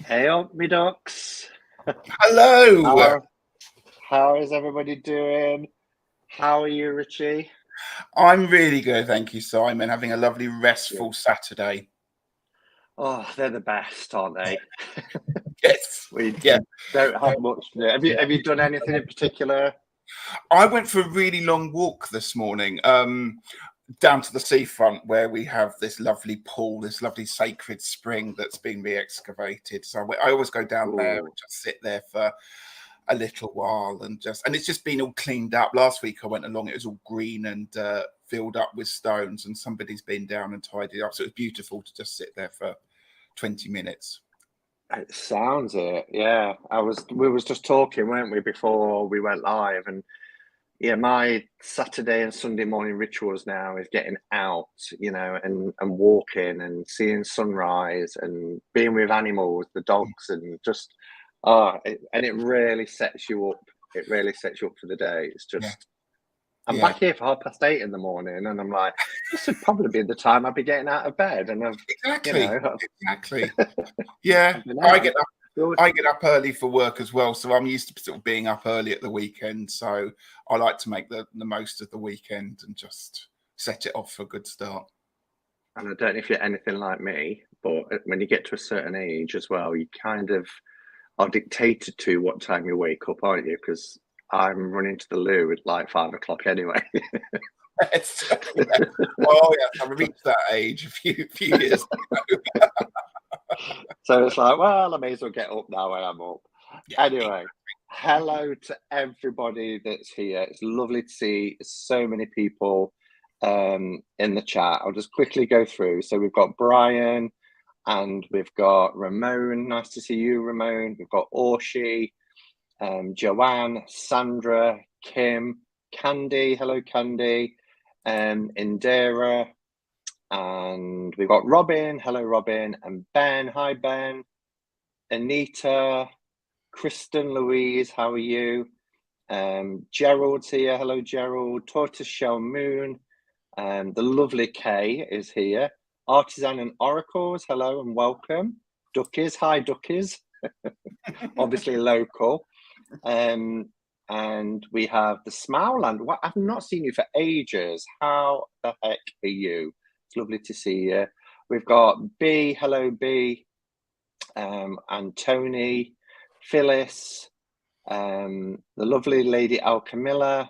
Hey up, me ducks. Hello. How how is everybody doing? How are you, Ritchie? I'm really good, thank you, Simon. Having a lovely, Good. restful Saturday. Oh, they're the best, aren't they? Yes. We Yeah. don't have much to do. Have you done anything in particular? I went for a really long walk this morning, down to the seafront where we have this lovely pool, this lovely sacred spring that's been re-excavated. So I always go down there and Oh, just sit there for a little while and it's just been all cleaned up. Last week I went along, it was all green and filled up with stones, and somebody's been down and tidied it up. So it was beautiful to just sit there for 20 minutes. it sounds it. Yeah, we was just talking, weren't we, before we went live, and yeah, my Saturday and Sunday morning rituals now is getting out, and walking and seeing sunrise and being with animals, the dogs, and just and it really sets you up. It really sets you up for the day. It's Yeah. just I'm Yeah. back here for 8:30 in the morning, and I'm like, this would probably be the time I'd be getting out of bed, and you Exactly. know, Exactly. Yeah. I've been I out. get up I get up early for work as well, so I'm used to sort of being up early at the weekend. So I like to make the most of the weekend and just set it off for a good start. And I don't know if you're anything like me, but when you get to a certain age as well, you kind of are dictated to what time you wake up, aren't you? Because I'm running to the loo at like 5 o'clock anyway. Yes. Yeah. Oh yes, I reached that age a few years ago. So it's like, well, I may as well get up now when I'm up. Yeah. Anyway, hello to everybody that's here. It's lovely to see so many people in the chat. I'll just quickly go through. So we've got Brian and we've got Ramon. Nice to see you, Ramon. We've got Orshi, Joanne, Sandra, Kim, Candy. Hello, Candy. Indira, and we've got Robin. Hello, Robin. And Ben. Hi, Ben. Anita, Kristen, Louise. How are you? Gerald's here. Hello, Gerald. Tortoiseshell Moon. The lovely Kay is here. Artisan and Oracles. Hello and welcome. Duckies. Hi, Duckies. Obviously local. And we have the Smowland. What, I've not seen you for ages. How the heck are you? It's lovely to see you. We've got B. Hello, B. And Tony, Phyllis, the lovely lady Al Camilla,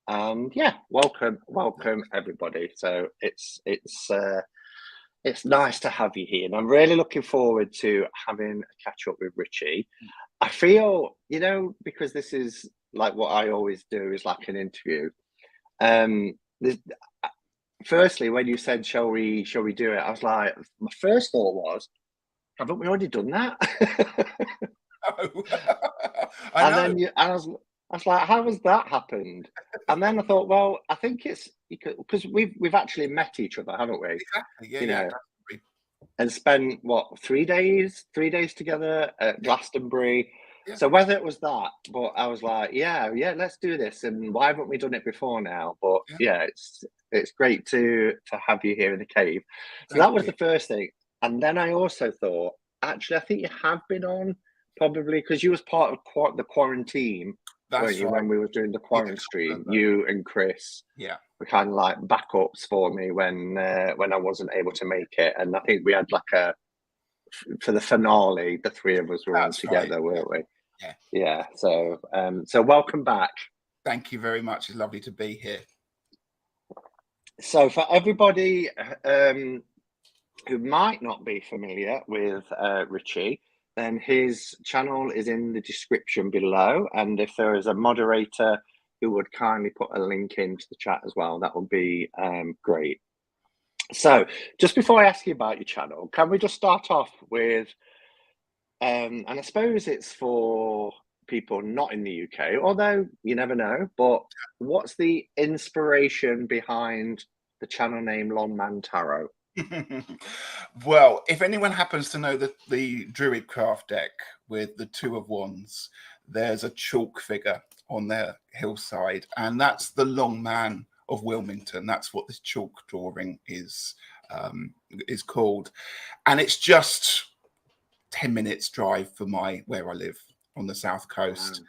and yeah, welcome everybody. So it's nice to have you here, and I'm really looking forward to having a catch up with Ritchie. I feel, because this is like what I always do is like an interview. Firstly, when you said, shall we do it? I was like, my first thought was, haven't we already done that? Oh. I And know. then I was like, how has that happened? And then I thought, well, I think it's because we've actually met each other, haven't we? Exactly. Yeah, You yeah, know, definitely. and spent what 3 days together at Yeah, Glastonbury. yeah. So whether it was that, but I was like, yeah, let's do this. And why haven't we done it before now? But Yeah. yeah, it's great to have you here in the cave. So Thank that was you. the first thing. And then I also thought, actually, I think you have been on probably because you was part of the quarantine, weren't That's you? right. When we were doing the Yeah, quarantine stream, remember. you and Chris Yeah. were kind of like backups for me when I wasn't able to make it. And I think we had like for the finale, the three of us were on That's right. together, Yeah. weren't we? Yeah. Yeah. So welcome back. Thank you very much. It's lovely to be here. So for everybody who might not be familiar with Ritchie, then his channel is in the description below. And if there is a moderator who would kindly put a link into the chat as well, that would be great. So just before I ask you about your channel, can we just start off with, and I suppose it's for people not in the UK, although you never know, but what's the inspiration behind the channel name Longman Tarot? Well, if anyone happens to know the Druid craft deck with the Two of Wands, there's a chalk figure on their hillside, and that's the Long Man of Wilmington. That's what this chalk drawing is called, and it's just 10 minutes drive for where I live on the south coast.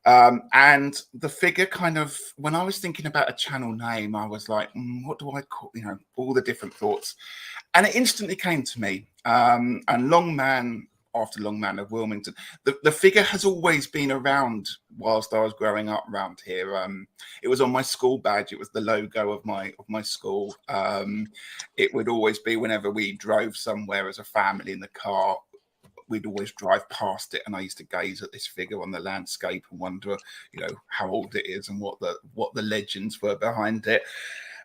Wow. And the figure kind of, when I was thinking about a channel name, I was like, what do I call, all the different thoughts. And it instantly came to me. And Longman, after Longman of Wilmington, the figure has always been around whilst I was growing up around here. It was on my school badge. It was the logo of my school. It would always be whenever we drove somewhere as a family in the car, we'd always drive past it, and I used to gaze at this figure on the landscape and wonder, how old it is and what the legends were behind it.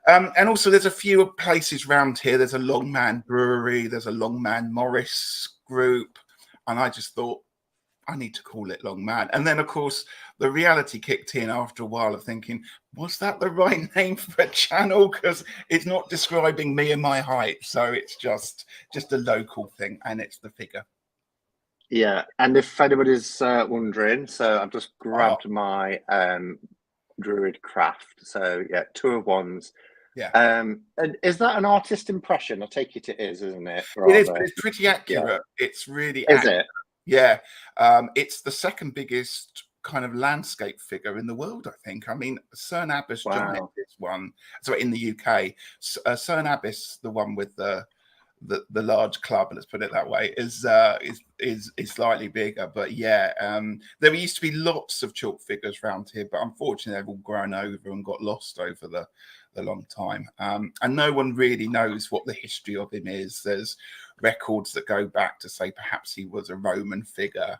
And also, there's a few places around here. There's a Longman Brewery. There's a Longman Morris group, and I just thought, I need to call it Longman. And then, of course, the reality kicked in after a while of thinking, was that the right name for a channel? Because it's not describing me and my height, so it's just a local thing, and it's the figure. Yeah, and if anybody's wondering, so I've just grabbed my Druid craft. So yeah, 2 of 1s. Yeah. And is that an artist impression? I take it is, isn't it? It is, but it's pretty accurate. Yeah. It's really accurate. Is it? Yeah. It's the second biggest kind of landscape figure in the world, I think. I mean, Cern Abbas joined this one. So in the UK, Cern Abbas, the one with the large club, let's put it that way, is slightly bigger. But yeah, there used to be lots of chalk figures around here, but unfortunately they've all grown over and got lost over the long time. And no one really knows what the history of him is. There's records that go back to say perhaps he was a Roman figure.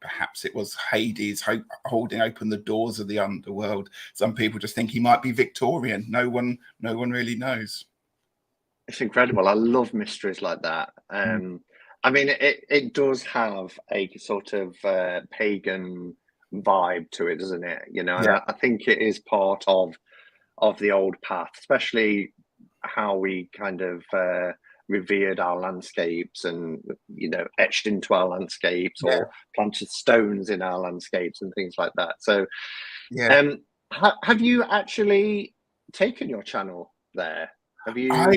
Perhaps it was Hades holding open the doors of the underworld. Some people just think he might be Victorian. No one really knows. It's incredible. I love mysteries like that. I mean, it does have a sort of pagan vibe to it, doesn't it? Yeah. I think it is part of the old path, especially how we kind of revered our landscapes and etched into our landscapes, or planted stones in our landscapes and things like that. So, have you actually taken your channel there? Have you? I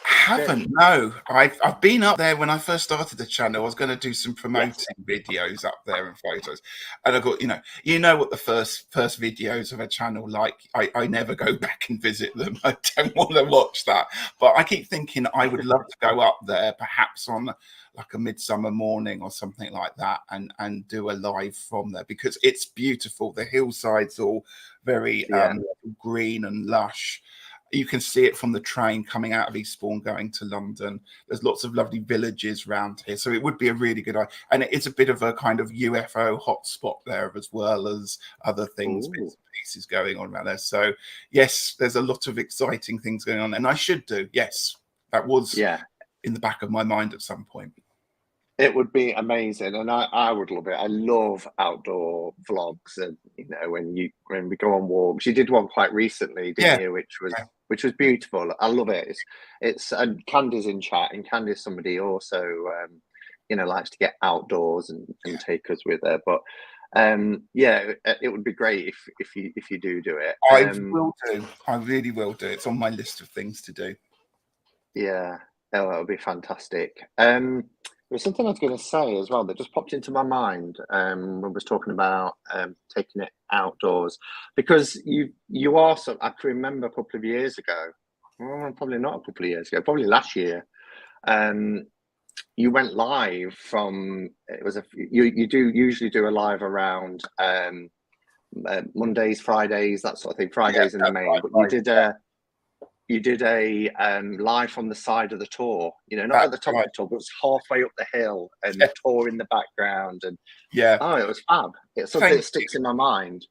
haven't. No, I've been up there when I first started the channel. I was going to do some promoting videos up there and photos, and I got what the first videos of a channel like. I never go back and visit them. I don't want to watch that, but I keep thinking I would love to go up there, perhaps on like a midsummer morning or something like that, and do a live from there, because it's beautiful. The hillside's all very green and lush. You can see it from the train coming out of Eastbourne going to London. There's lots of lovely villages around here. So it would be a really good idea. And it is a bit of a kind of UFO hotspot there, as well as other things, bits and pieces going on around there. So yes, there's a lot of exciting things going on. And I should do. Yes, that was in the back of my mind at some point. It would be amazing, and I would love it. I love outdoor vlogs, and when we go on walks. You did one quite recently, didn't you? Which was beautiful. I love it. It's and Candy's in chat, and Candy's somebody also likes to get outdoors and take us with her. But it would be great if you do it. I will do. I really will do. It's on my list of things to do. Yeah, that would be fantastic. There's something I was going to say as well that just popped into my mind when I was talking about taking it outdoors, because you also, I can remember a couple of years ago, well, probably not a couple of years ago, probably last year, you went live from, you do usually do a live around Mondays, Fridays, that sort of thing, Fridays in the main, but you did a live from the side of the Tor, not at the top of the Tor, but it was halfway up the hill, and the Tor in the background. And it was fab. It's something that sticks in my mind.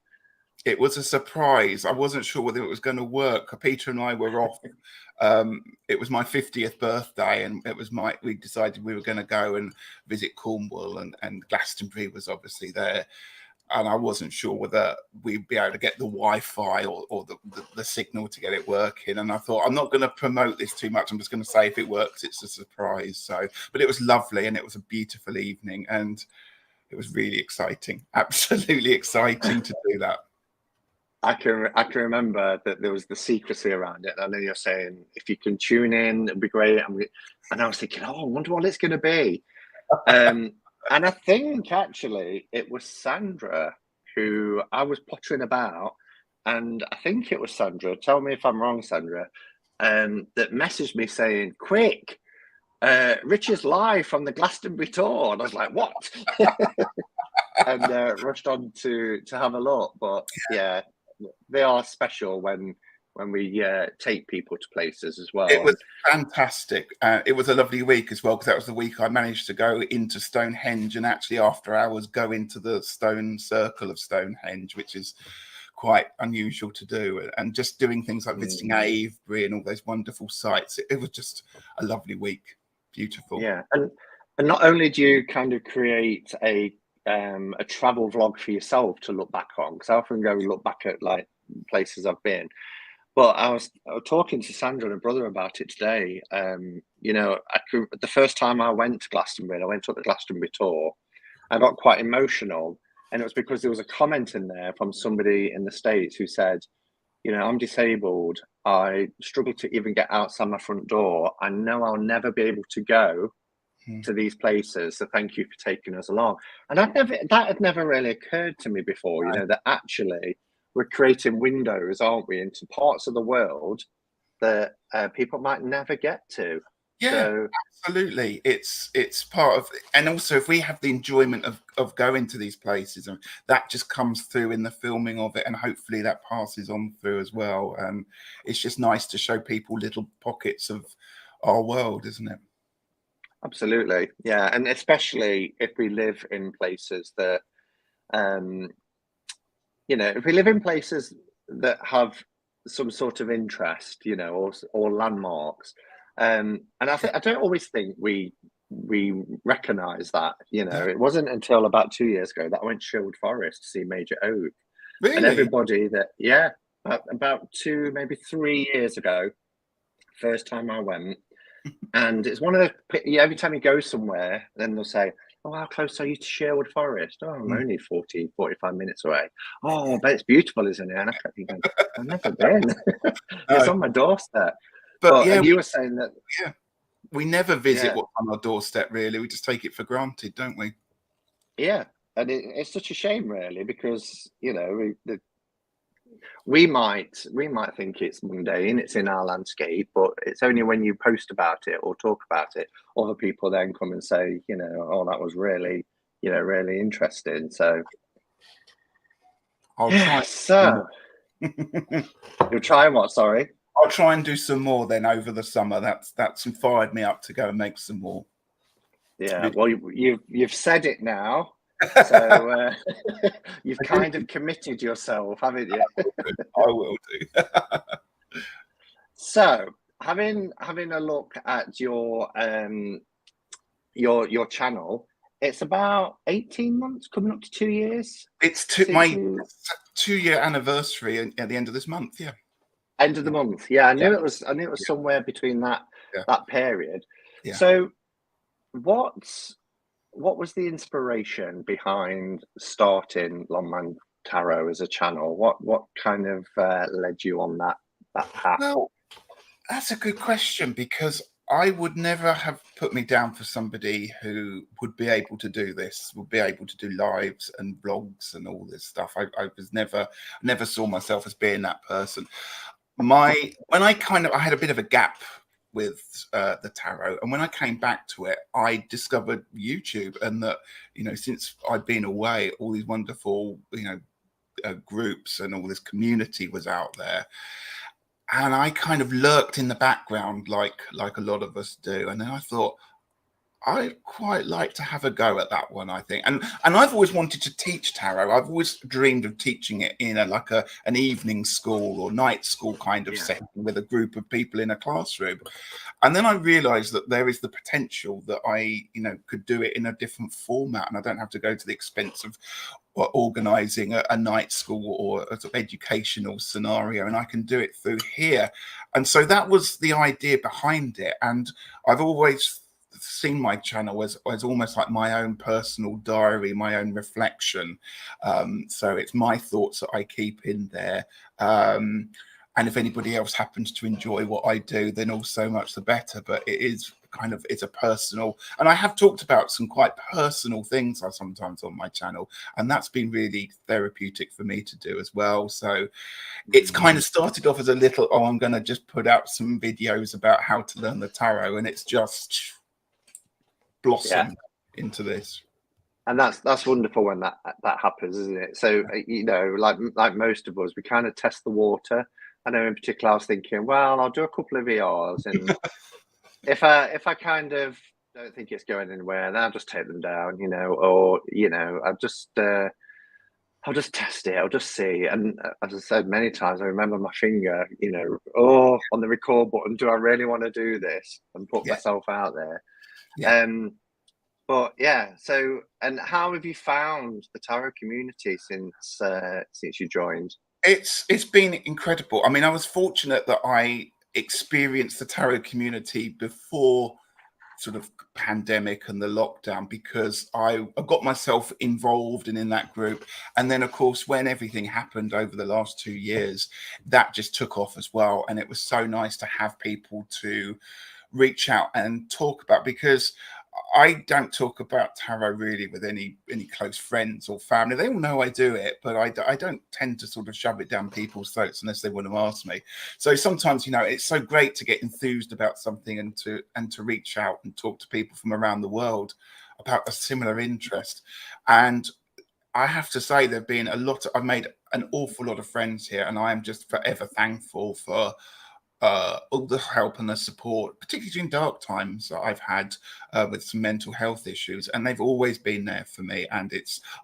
It was a surprise. I wasn't sure whether it was going to work. Peter and I were off. It was my 50th birthday, and we decided we were going to go and visit Cornwall, and Glastonbury was obviously there. And I wasn't sure whether we'd be able to get the Wi-Fi or the signal to get it working. And I thought, I'm not going to promote this too much. I'm just going to say if it works, it's a surprise. So, but it was lovely, and it was a beautiful evening, and it was really exciting, absolutely exciting to do that. I can remember that there was the secrecy around it. I know you're saying if you can tune in, it'd be great. And I was thinking, I wonder what it's going to be. And I think actually it was Sandra who I was pottering about, and I think it was Sandra. Tell me if I'm wrong, Sandra. That messaged me saying, "Quick, Ritchie's live from the Glastonbury tour," and I was like, "What?" And rushed on to have a look. But yeah, they are special when we take people to places as well. It was fantastic. It was a lovely week as well, because that was the week I managed to go into Stonehenge and actually after hours go into the stone circle of Stonehenge, which is quite unusual to do. And just doing things like visiting Avebury and all those wonderful sites. It was just a lovely week. Beautiful. Yeah, and not only do you kind of create a travel vlog for yourself to look back on, because I often go look back at like places I've been. But I was talking to Sandra and her brother about it today. You know, the first time I went to Glastonbury, I went on the Glastonbury tour, I got quite emotional. And it was because there was a comment in there from somebody in the States who said, you know, I'm disabled. I struggle to even get outside my front door. I know I'll never be able to go to these places. So thank you for taking us along. And that had never really occurred to me before, you know, that actually we're creating windows, aren't we, into parts of the world that people might never get to. Yeah, so, absolutely. It's part of, and also if we have the enjoyment of going to these places, and that just comes through in the filming of it, and hopefully that passes on through as well. It's just nice to show people little pockets of our world, isn't it? Absolutely, yeah, and especially if we live in places that, you know, if we live in places that have some sort of interest, you know, or landmarks, and I don't always think we recognise that. You know, it wasn't until about 2 years ago that I went to Sherwood Forest to see Major Oak, and Really? everybody that about 2 maybe 3 years ago, first time I went. And it's one of those, every time you go somewhere, then they'll say, "Oh, how close are you to Sherwood Forest?" "Oh, I'm only 40, 45 minutes away." "Oh, but it's beautiful, isn't it?" And I kept thinking, I've never been. It's No. on my doorstep. But And yeah, you were saying that, we never visit yeah, what's on our doorstep, really. We just take it for granted, don't we? yeah. And it's such a shame, really, because, you know, we might think it's mundane, it's in our landscape, but it's only when you post about it or talk about it, other people then come and say, you know, "Oh, that was really, you know, really interesting." So I'll yeah, try. so you're trying what? Sorry. I'll try and do some more then over the summer. That's fired me up to go and make some more. Yeah, well, you've said it now, so you've kind of committed yourself, haven't you? I will do. So having a look at your channel, it's about 18 months, coming up to 2 years. It's Since my you 2-year anniversary at the end of this month. Yeah. end of the month. Yeah, I Yeah. knew it was somewhere between that Yeah. period. Yeah. So what was the inspiration behind starting Longman Tarot as a channel? What kind of led you on that path? Well, that's a good question, because I would never have put me down for somebody who would be able to do this, would be able to do lives and vlogs and all this stuff. I was never saw myself as being that person. I had a bit of a gap with the tarot, and when I came back to it, I discovered YouTube, and that, you know, since I'd been away, all these wonderful, you know, groups and all this community was out there. And I kind of lurked in the background like a lot of us do. And then I thought, I'd quite like to have a go at that one, I think. And I've always wanted to teach tarot. I've always dreamed of teaching it in an evening school or night school kind of setting with a group of people in a classroom. And then I realized that there is the potential that I, you know, could do it in a different format, and I don't have to go to the expense of organizing a night school or a sort of educational scenario, and I can do it through here. And so that was the idea behind it. And I've always seen my channel as almost like my own personal diary, my own reflection. So it's my thoughts that I keep in there. And if anybody else happens to enjoy what I do, then all so much the better. But it is kind of, it's a personal, and I have talked about some quite personal things sometimes on my channel, and that's been really therapeutic for me to do as well. So it's kind of started off as a little, I'm going to just put out some videos about how to learn the tarot, and it's just blossomed into this. And that's wonderful when that happens, isn't it? So you know, like most of us, we kind of test the water. I know in particular I was thinking, well, I'll do a couple of VRs, and if I kind of don't think it's going anywhere, then I'll just take them down, you know, or you know, I'll just test it, I'll just see. And as I said many times, I remember my finger, you know, on the record button. Do I really want to do this and put myself out there? But yeah, so, and how have you found the tarot community since you joined? It's been incredible. I mean, I was fortunate that I experienced the tarot community before sort of pandemic and the lockdown, because I got myself involved and in that group. And then of course, when everything happened over the last 2 years, that just took off as well. And it was so nice to have people to reach out and talk about, because I don't talk about tarot really with any close friends or family. They all know I do it, but I don't tend to sort of shove it down people's throats unless they want to ask me. So sometimes, you know, it's so great to get enthused about something and to reach out and talk to people from around the world about a similar interest. And I have to say, there've been I've made an awful lot of friends here, and I am just forever thankful for all the help and the support, particularly during dark times that I've had with some mental health issues, and they've always been there for me. And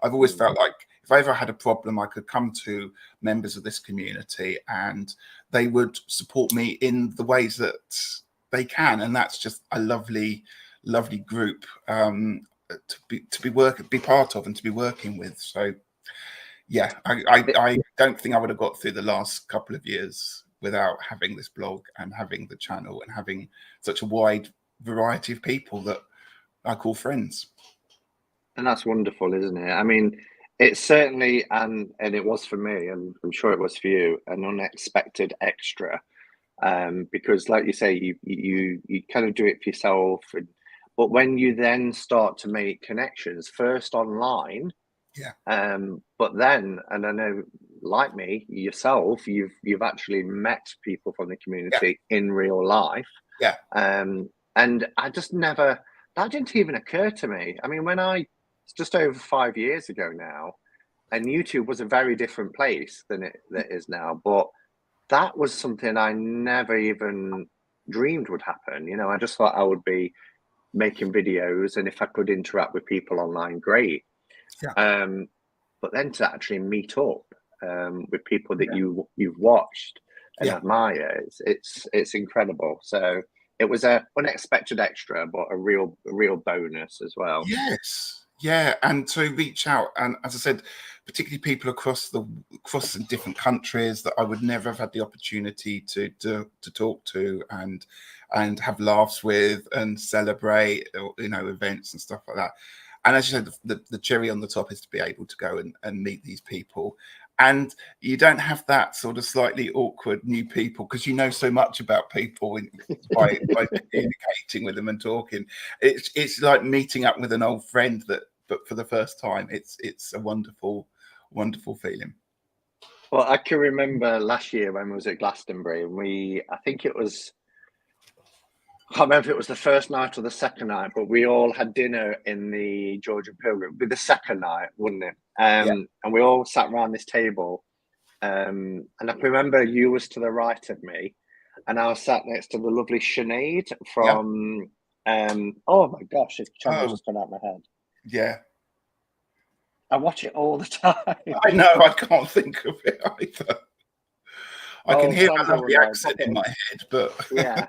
I've always felt like if I ever had a problem, I could come to members of this community and they would support me in the ways that they can. And that's just a lovely, lovely group to be part of and to be working with. So yeah, I don't think I would have got through the last couple of years without having this blog and having the channel and having such a wide variety of people that I call friends. And that's wonderful, isn't it? I mean, it's certainly, and it was for me, and I'm sure it was for you, an unexpected extra. Because like you say, you kind of do it for yourself, but when you then start to make connections, first online, but then, and I know, like me, yourself, you've actually met people from the community in real life. And I just never, that didn't even occur to me. I mean, it's just over 5 years ago now, and YouTube was a very different place than it is now. But that was something I never even dreamed would happen. You know, I just thought I would be making videos, and if I could interact with people online, great. But then to actually meet up with people that you've watched and admire, it's incredible. So it was a unexpected extra, but a real bonus as well. Yes. Yeah, and to reach out, and as I said, particularly people across different countries that I would never have had the opportunity to talk to and have laughs with and celebrate, you know, events and stuff like that. And as you said, the cherry on the top is to be able to go and meet these people. And you don't have that sort of slightly awkward new people, because you know so much about people by communicating with them and talking. It's like meeting up with an old friend, but for the first time. It's a wonderful, wonderful feeling. Well, I can remember last year when we was at Glastonbury, and I think it was, I can't remember if it was the first night or the second night, but we all had dinner in the Georgian Pilgrim. It'd be the second night, wouldn't it? And we all sat around this table. And I can remember you was to the right of me, and I was sat next to the lovely Sinead from, oh my gosh, his channel just gone out of my head. Yeah. I watch it all the time. I know, I can't think of it either. I can hear a lovely accent in my head, but yeah.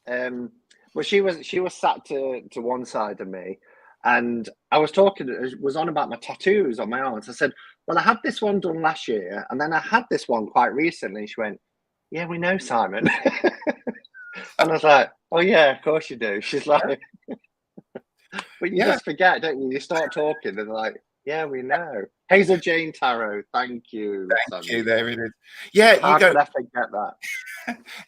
Well, she was sat to one side of me, and I was on about my tattoos on my arms. I said, well, I had this one done last year, and then I had this one quite recently. She went, yeah, we know, Simon. And I was like, oh yeah, of course you do. She's like, but you just forget, don't you? You start talking and like, Yeah, we know. Hazel Jane Tarot. Thank you, Thank you. Sandy. There it is. Yeah, you How go. could I forget that?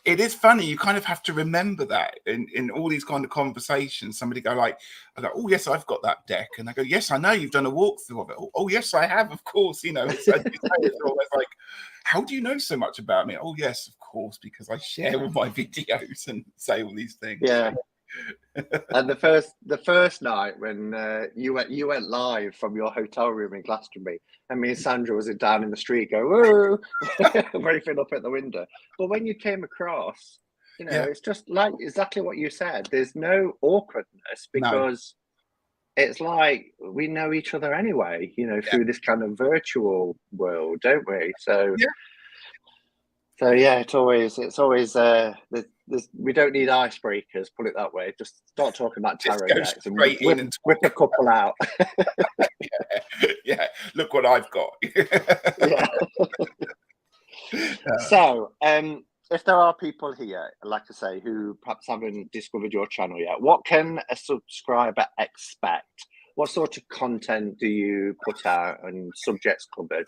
It is funny. You kind of have to remember that in all these kind of conversations. Somebody go like, I go, oh yes, I've got that deck, and I go, yes, I know you've done a walkthrough of it. Oh yes, I have, of course. You know, it's, as you say, it's always like, how do you know so much about me? Oh yes, of course, because I share all my videos and say all these things. Yeah. And the first night when you went live from your hotel room in Glastonbury, and me and Sandra was down in the street, go woo, waving up at the window. But when you came across, you know, Yeah. it's just like exactly what you said. There's no awkwardness No. because it's like we know each other anyway, you know, Yeah. through this kind of virtual world, don't we? So Yeah. so yeah, it's always we don't need icebreakers, put it that way. Just start talking about Just tarot go decks and straight in and whip a talk. couple out. Yeah. Yeah. Look what I've got. Yeah. So, if there are people here, like I say, who perhaps haven't discovered your channel yet, what can a subscriber expect? What sort of content do you put out and subjects covered?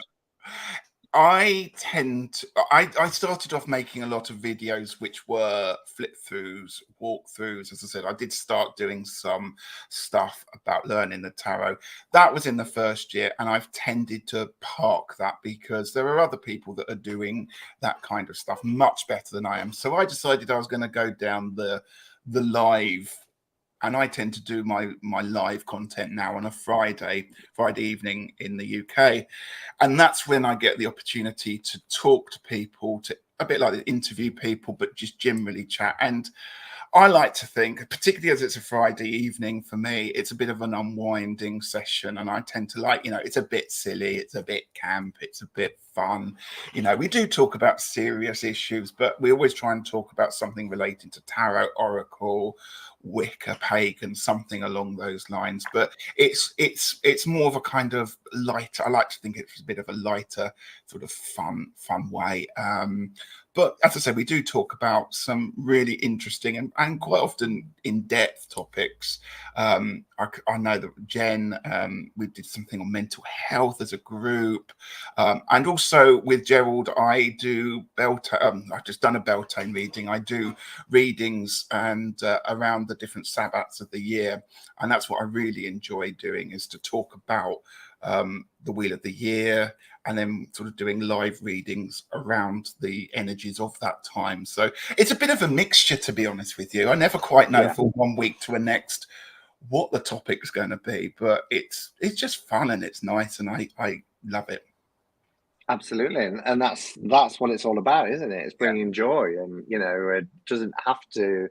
I started off making a lot of videos which were flip throughs, walkthroughs. As I said, I did start doing some stuff about learning the tarot. That was in the first year, and I've tended to park that because there are other people that are doing that kind of stuff much better than I am. So I decided I was going to go down the live, and I tend to do my live content now on a Friday evening in the UK, and that's when I get the opportunity to talk to people, to a bit like interview people, but just generally chat. And I like to think, particularly as it's a Friday evening for me, it's a bit of an unwinding session. And I tend to like, you know, it's a bit silly, it's a bit camp, it's a bit fun. You know, we do talk about serious issues, but we always try and talk about something relating to tarot, oracle, Wicca, pagan, something along those lines. But it's more of a kind of lighter. I like to think it's a bit of a lighter, sort of fun way. But as I said, we do talk about some really interesting and quite often in-depth topics. I know that Jen, we did something on mental health as a group. And also with Gerald, I do I've just done a Beltane reading. I do readings and around the different Sabbats of the year. And that's what I really enjoy doing, is to talk about the Wheel of the Year, and then sort of doing live readings around the energies of that time. So it's a bit of a mixture, to be honest with you. I never quite know from one week to the next what the topic's going to be, but it's just fun and it's nice, and I love it. Absolutely, and that's what it's all about, isn't it? It's bringing joy, and you know, it doesn't have to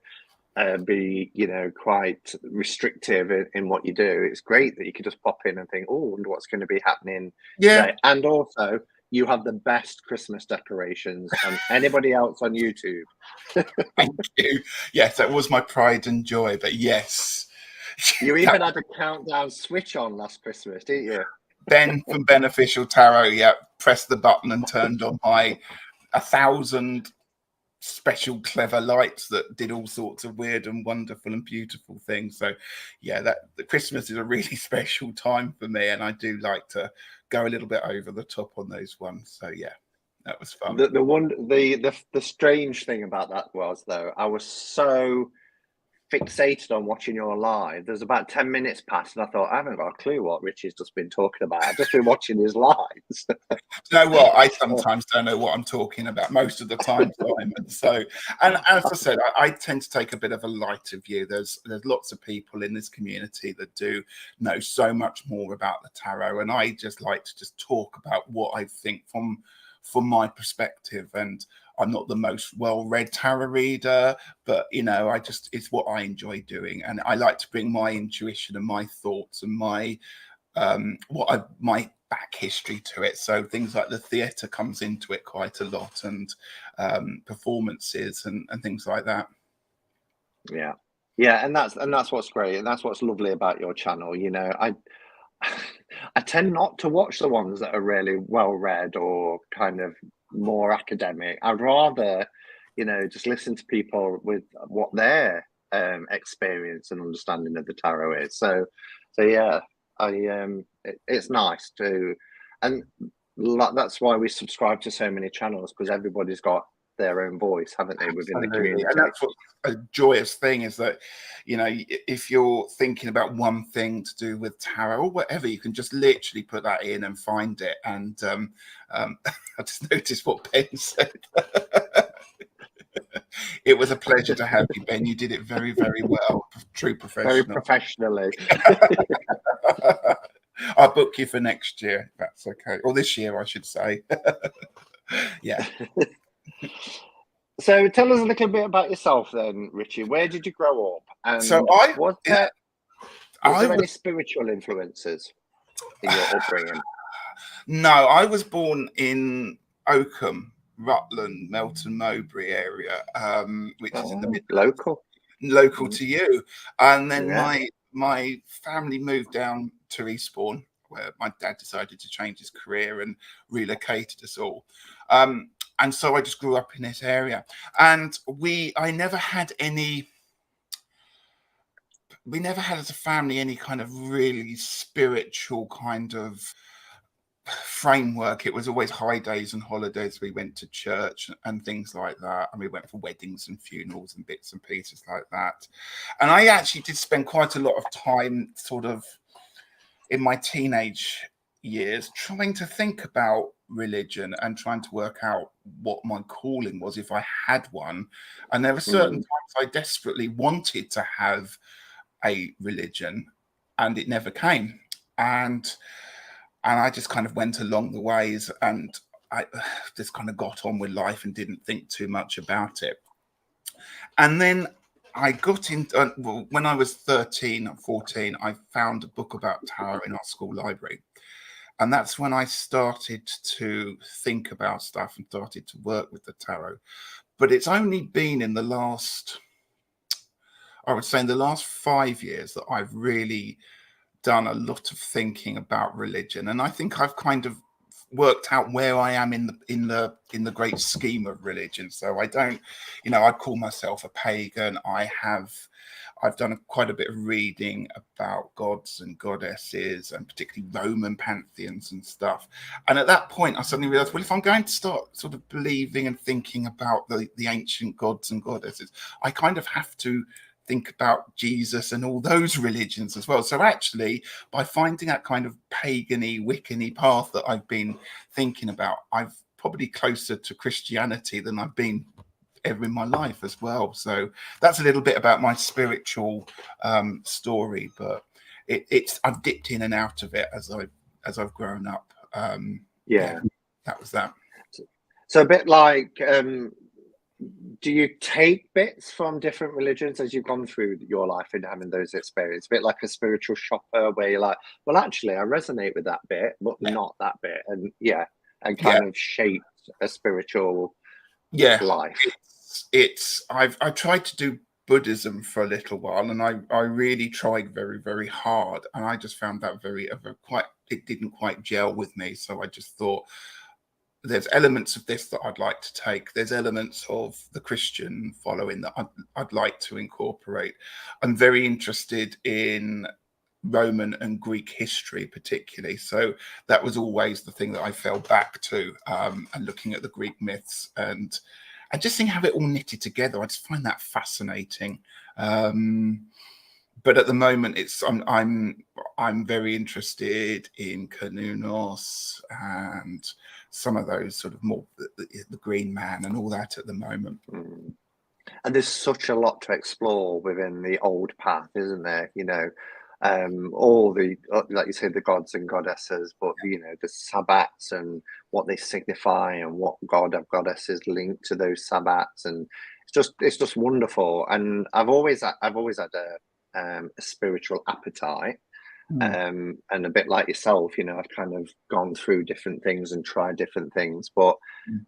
be, you know, quite restrictive in what you do. It's great that you can just pop in and think, oh, I wonder what's going to be happening today. And also, you have the best Christmas decorations than anybody else on YouTube. Thank you. Yes, that was my pride and joy. But yes, you even had a countdown switch on last Christmas, didn't you? Ben from Beneficial Tarot, yeah, pressed the button and turned on my 1,000 special clever lights that did all sorts of weird and wonderful and beautiful things. So yeah, that the Christmas is a really special time for me, and I do like to go a little bit over the top on those ones. So yeah, that was fun. The strange thing about that was, though, I was so fixated on watching your live. There's about 10 minutes past, and I thought, I haven't got a clue what Ritchie's just been talking about. I've just been watching his lives. You know what? I sometimes don't know what I'm talking about most of the time, Simon. So, and as I said, I tend to take a bit of a lighter view. There's lots of people in this community that do know so much more about the tarot, and I just like to just talk about what I think from my perspective. And I'm not the most well-read tarot reader, but you know, it's what I enjoy doing, and I like to bring my intuition and my thoughts and my my back history to it. So things like the theatre comes into it quite a lot, and performances and things like that. Yeah, and that's what's great, and that's what's lovely about your channel. You know, I tend not to watch the ones that are really well read or kind of more academic. I'd rather, you know, just listen to people with what their experience and understanding of the tarot is. So yeah, It's nice to, and that's why we subscribe to so many channels, because everybody's got their own voice, haven't they, within the community? And that's what a joyous thing is, that if you're thinking about one thing to do with tarot or whatever, you can just literally put that in and find it. And I just noticed what Ben said. It was a pleasure to have you, Ben. You did it very, very well. True professional. Very professionally. I'll book you for next year, if that's okay, or this year, I should say. Yeah. So tell us a little bit about yourself then, Ritchie. Where did you grow up? And so was there any spiritual influences in your upbringing? No, I was born in Oakham, Rutland, Melton Mowbray area, which is in the middle, local to you. And then my family moved down to Eastbourne, where my dad decided to change his career and relocated us all. And so I just grew up in this area, and we never had as a family any kind of really spiritual kind of framework. It was always high days and holidays. We went to church and things like that, and we went for weddings and funerals and bits and pieces like that. And I actually did spend quite a lot of time sort of in my teenage years trying to think about religion and trying to work out what my calling was, if I had one. And there were certain times I desperately wanted to have a religion, and it never came. And I just kind of went along the ways, and I just kind of got on with life and didn't think too much about it. And then I got into, when I was 13 or 14, I found a book about tarot in our school library. And that's when I started to think about stuff and started to work with the tarot. But it's only been in the last, I would say in the last 5 years, that I've really done a lot of thinking about religion. And I think I've kind of worked out where I am in the great scheme of religion. So I don't, I'd call myself a pagan. I've done quite a bit of reading about gods and goddesses, and particularly Roman pantheons and stuff. And at that point, I suddenly realized, well, if I'm going to start sort of believing and thinking about the ancient gods and goddesses, I kind of have to think about Jesus and all those religions as well. So actually, by finding that kind of pagan-y, Wiccan-y path that I've been thinking about, I've probably closer to Christianity than I've been ever in my life as well. So that's a little bit about my spiritual story, but I've dipped in and out of it as I've grown up. That was that. So a bit like, do you take bits from different religions as you've gone through your life and having those experiences? A bit like a spiritual shopper, where you're like, well, actually, I resonate with that bit, but not that bit, and kind of shaped a spiritual life. I tried to do Buddhism for a little while, and I really tried very, very hard, and I just found that it didn't quite gel with me. So I just thought, there's elements of this that I'd like to take. There's elements of the Christian following that I'd like to incorporate. I'm very interested in Roman and Greek history particularly. So that was always the thing that I fell back to, and looking at the Greek myths and just seeing how it all knitted together. I just find that fascinating. But at the moment, I'm very interested in Kanunos and some of those sort of more the Green Man and all that at the moment. And there's such a lot to explore within the old path, isn't there? All the, like you say, the gods and goddesses, but the sabbats and what they signify, and what god or goddesses linked to those sabbats, and it's just wonderful. And I've always had a spiritual appetite, and a bit like yourself, I've kind of gone through different things and tried different things, but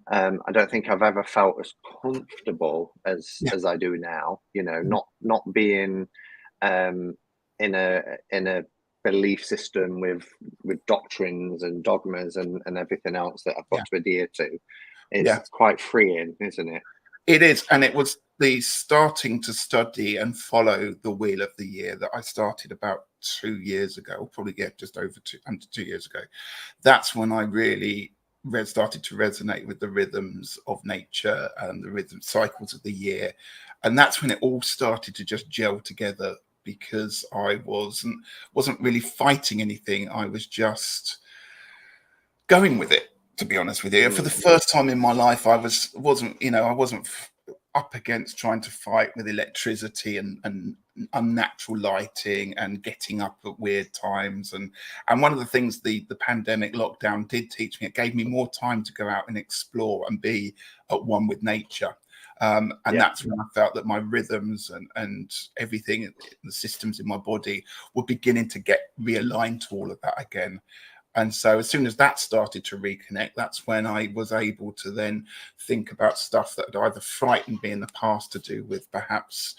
I don't think I've ever felt as comfortable as I do now. Not being in a belief system with doctrines and dogmas and everything else that I've got to adhere to. It's quite freeing, isn't it? It is, and it was the starting to study and follow the Wheel of the Year that I started about 2 years ago, or probably just over under 2 years ago. That's when I really started to resonate with the rhythms of nature and the rhythm cycles of the year. And that's when it all started to just gel together, because I wasn't really fighting anything. I was just going with it, to be honest with you. And for the first time in my life, I wasn't up against trying to fight with electricity and unnatural lighting and getting up at weird times. And one of the things the pandemic lockdown did teach me, it gave me more time to go out and explore and be at one with nature. That's when I felt that my rhythms and everything, the systems in my body, were beginning to get realigned to all of that again. And so as soon as that started to reconnect, that's when I was able to then think about stuff that had either frightened me in the past, to do with perhaps,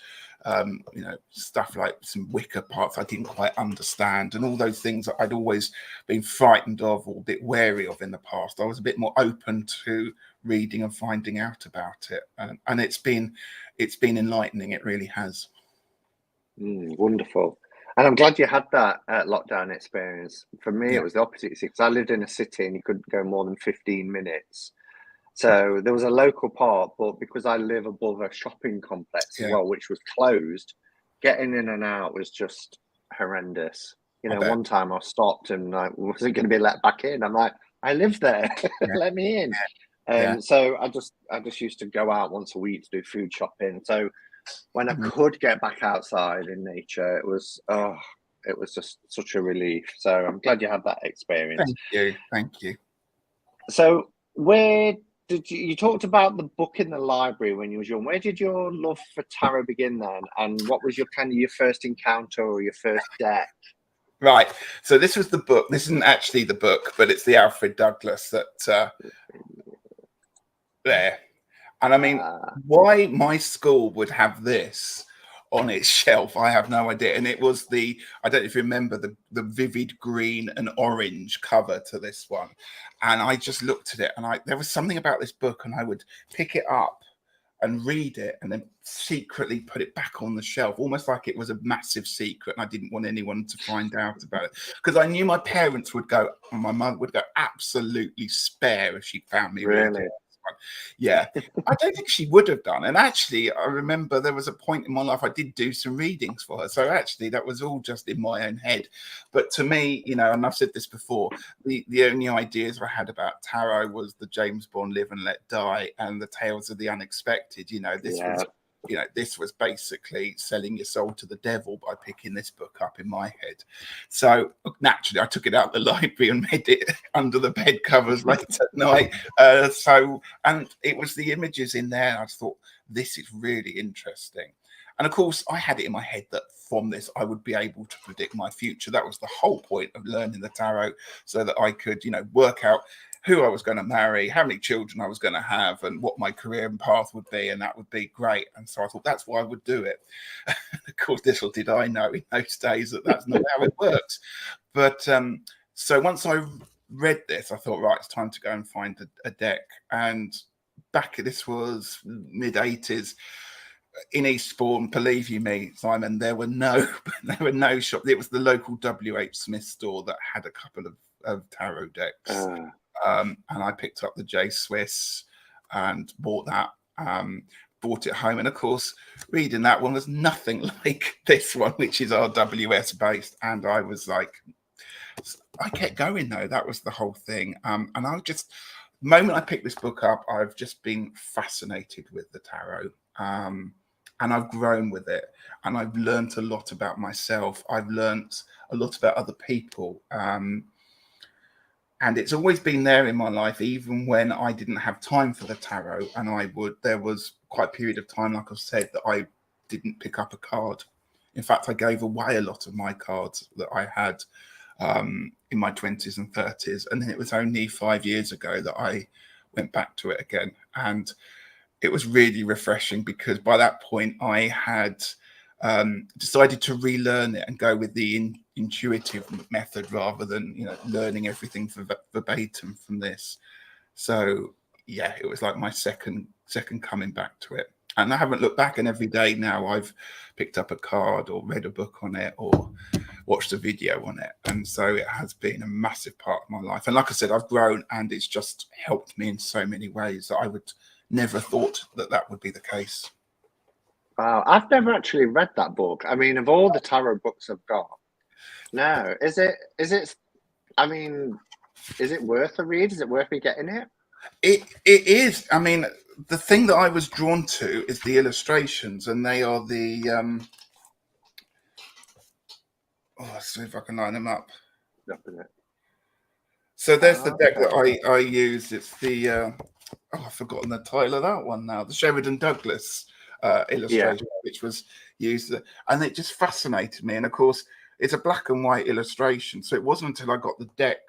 stuff like some Wicca parts I didn't quite understand, and all those things that I'd always been frightened of or a bit wary of in the past. I was a bit more open to reading and finding out about it. And it's been enlightening. It really has. Wonderful. And I'm glad you had that lockdown experience. For me, it was the opposite, because I lived in a city and you couldn't go more than 15 minutes. So there was a local park, but because I live above a shopping complex as well, which was closed, getting in and out was just horrendous. One time I stopped and I wasn't going to be let back in. I'm like, I live there, let me in. So I just used to go out once a week to do food shopping. So when I could get back outside in nature, it was just such a relief. So I'm glad you had that experience. Thank you. So where did you talked about the book in the library when you was young? Where did your love for tarot begin then? And what was your first encounter or your first deck? Right. So this was the book. This isn't actually the book, but it's the Alfred Douglas that there. And I mean, why my school would have this on its shelf, I have no idea. And it was I don't know if you remember the vivid green and orange cover to this one. And I just looked at it, and there was something about this book, and I would pick it up and read it and then secretly put it back on the shelf, almost like it was a massive secret and I didn't want anyone to find out about it, because I knew my parents would go, and my mother would go absolutely spare if she found me reading. Yeah, I don't think she would have done. And actually, I remember there was a point in my life I did do some readings for her. So actually, that was all just in my own head. But to me, and I've said this before, the only ideas I had about tarot was the James Bond Live and Let Die and the Tales of the Unexpected. This was basically selling your soul to the devil by picking this book up in my head. So naturally, I took it out of the library and made it under the bed covers late at night. And it was the images in there. And I just thought, this is really interesting. And of course, I had it in my head that from this, I would be able to predict my future. That was the whole point of learning the tarot, so that I could, work out who I was going to marry, how many children I was going to have, and what my career and path would be, and that would be great. And so I thought that's why I would do it. Of course, little did I know in those days that that's not how it works. But so once I read this, I thought, right, it's time to go and find a deck. And this was mid-80s. In Eastbourne, believe you me, Simon, there were no shops. It was the local WH Smith store that had a couple of tarot decks. And I picked up the J Swiss and bought that, brought it home. And of course, reading that one was nothing like this one, which is RWS based. And I was like, I kept going though. That was the whole thing. And the moment I picked this book up, I've just been fascinated with the tarot. And I've grown with it, and I've learned a lot about myself. I've learned a lot about other people. And it's always been there in my life, even when I didn't have time for the tarot. And there was quite a period of time, like I've said, that I didn't pick up a card. In fact, I gave away a lot of my cards that I had in my 20s and 30s. And then it was only 5 years ago that I went back to it again. And it was really refreshing, because by that point I had decided to relearn it and go with the intuitive method rather than learning everything verbatim from this. So yeah, it was like my second coming back to it. And I haven't looked back, and every day now I've picked up a card or read a book on it or watched a video on it. And so it has been a massive part of my life. And like I said, I've grown, and it's just helped me in so many ways that I would never thought that that would be the case. Wow, I've never actually read that book. I mean, of all the tarot books I've got, no. Is it, I mean, is it worth a read? Is it worth me getting it? It is. I mean, the thing that I was drawn to is the illustrations, and they are the let's see if I can line them up. So there's the deck that I use. It's the I've forgotten the title of that one now. The Sheridan Douglas illustration, which was used, and it just fascinated me. And of course, it's a black and white illustration, so it wasn't until I got the deck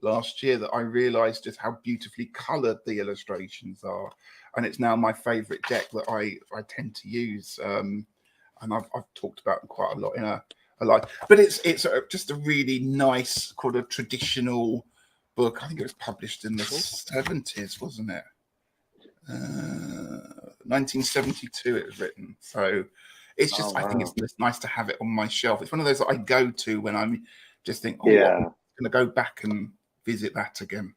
last year that I realized just how beautifully colored the illustrations are, and it's now my favorite deck that I tend to use, and I've talked about it quite a lot in a life. But it's just a really nice kind of traditional book. I think it was published in the 70s, wasn't it? 1972 it was written. So it's just, I think it's just nice to have it on my shelf. It's one of those that I go to when I'm just think, I'm going to go back and visit that again.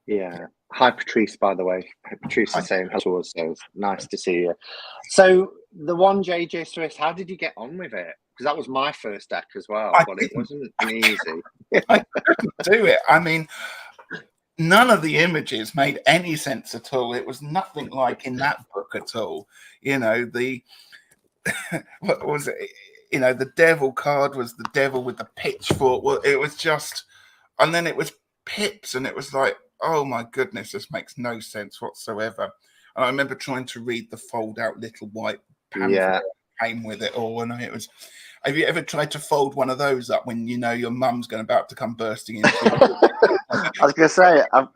Yeah. Hi, Patrice, by the way. Patrice is saying hello, so it's nice to see you. So the one JJ Swiss, how did you get on with it? Because that was my first deck as well, but it wasn't easy. I couldn't do it. I mean, none of the images made any sense at all. It was nothing like in that book at all. You know, what was it? You know, the devil card was the devil with the pitchfork. Well, it was just, and then it was pips, and it was like, oh my goodness, this makes no sense whatsoever. And I remember trying to read the fold out little white pamphlet that came with it all, and it was. Have you ever tried to fold one of those up when you know your mum's about to come bursting into you? I was going to say, I've